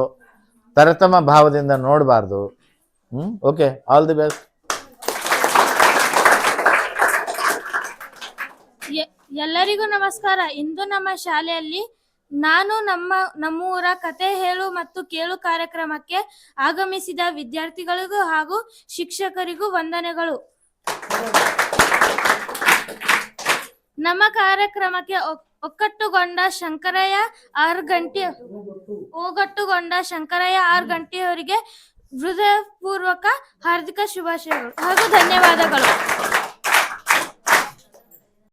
ತರತಮ ಭಾವದಿಂದ ನೋಡಬಾರ್ದು. Okay, all the best. ಎಲ್ಲರಿಗೂ ನಮಸ್ಕಾರ. ಇಂದು ನಮ್ಮ ಶಾಲೆಯಲ್ಲಿ ನಾನು ನಮ್ಮೂರ ಕತೆ ಹೇಳು ಮತ್ತು ಕೇಳು ಕಾರ್ಯಕ್ರಮಕ್ಕೆ ಆಗಮಿಸಿದ ವಿದ್ಯಾರ್ಥಿಗಳಿಗೂ ಹಾಗೂ ಶಿಕ್ಷಕರಿಗೂ ವಂದನೆಗಳು. ನಮ್ಮ ಕಾರ್ಯಕ್ರಮಕ್ಕೆ ಒಗ್ಗಟ್ಟುಗೊಂಡ ಶಂಕರಯ್ಯ ಆರ್ ಗಂಟೆಯವರಿಗೆ ಹೃದಯಪೂರ್ವಕ ಹಾರ್ದಿಕ ಶುಭಾಶಯಗಳು ಹಾಗೂ ಧನ್ಯವಾದಗಳು.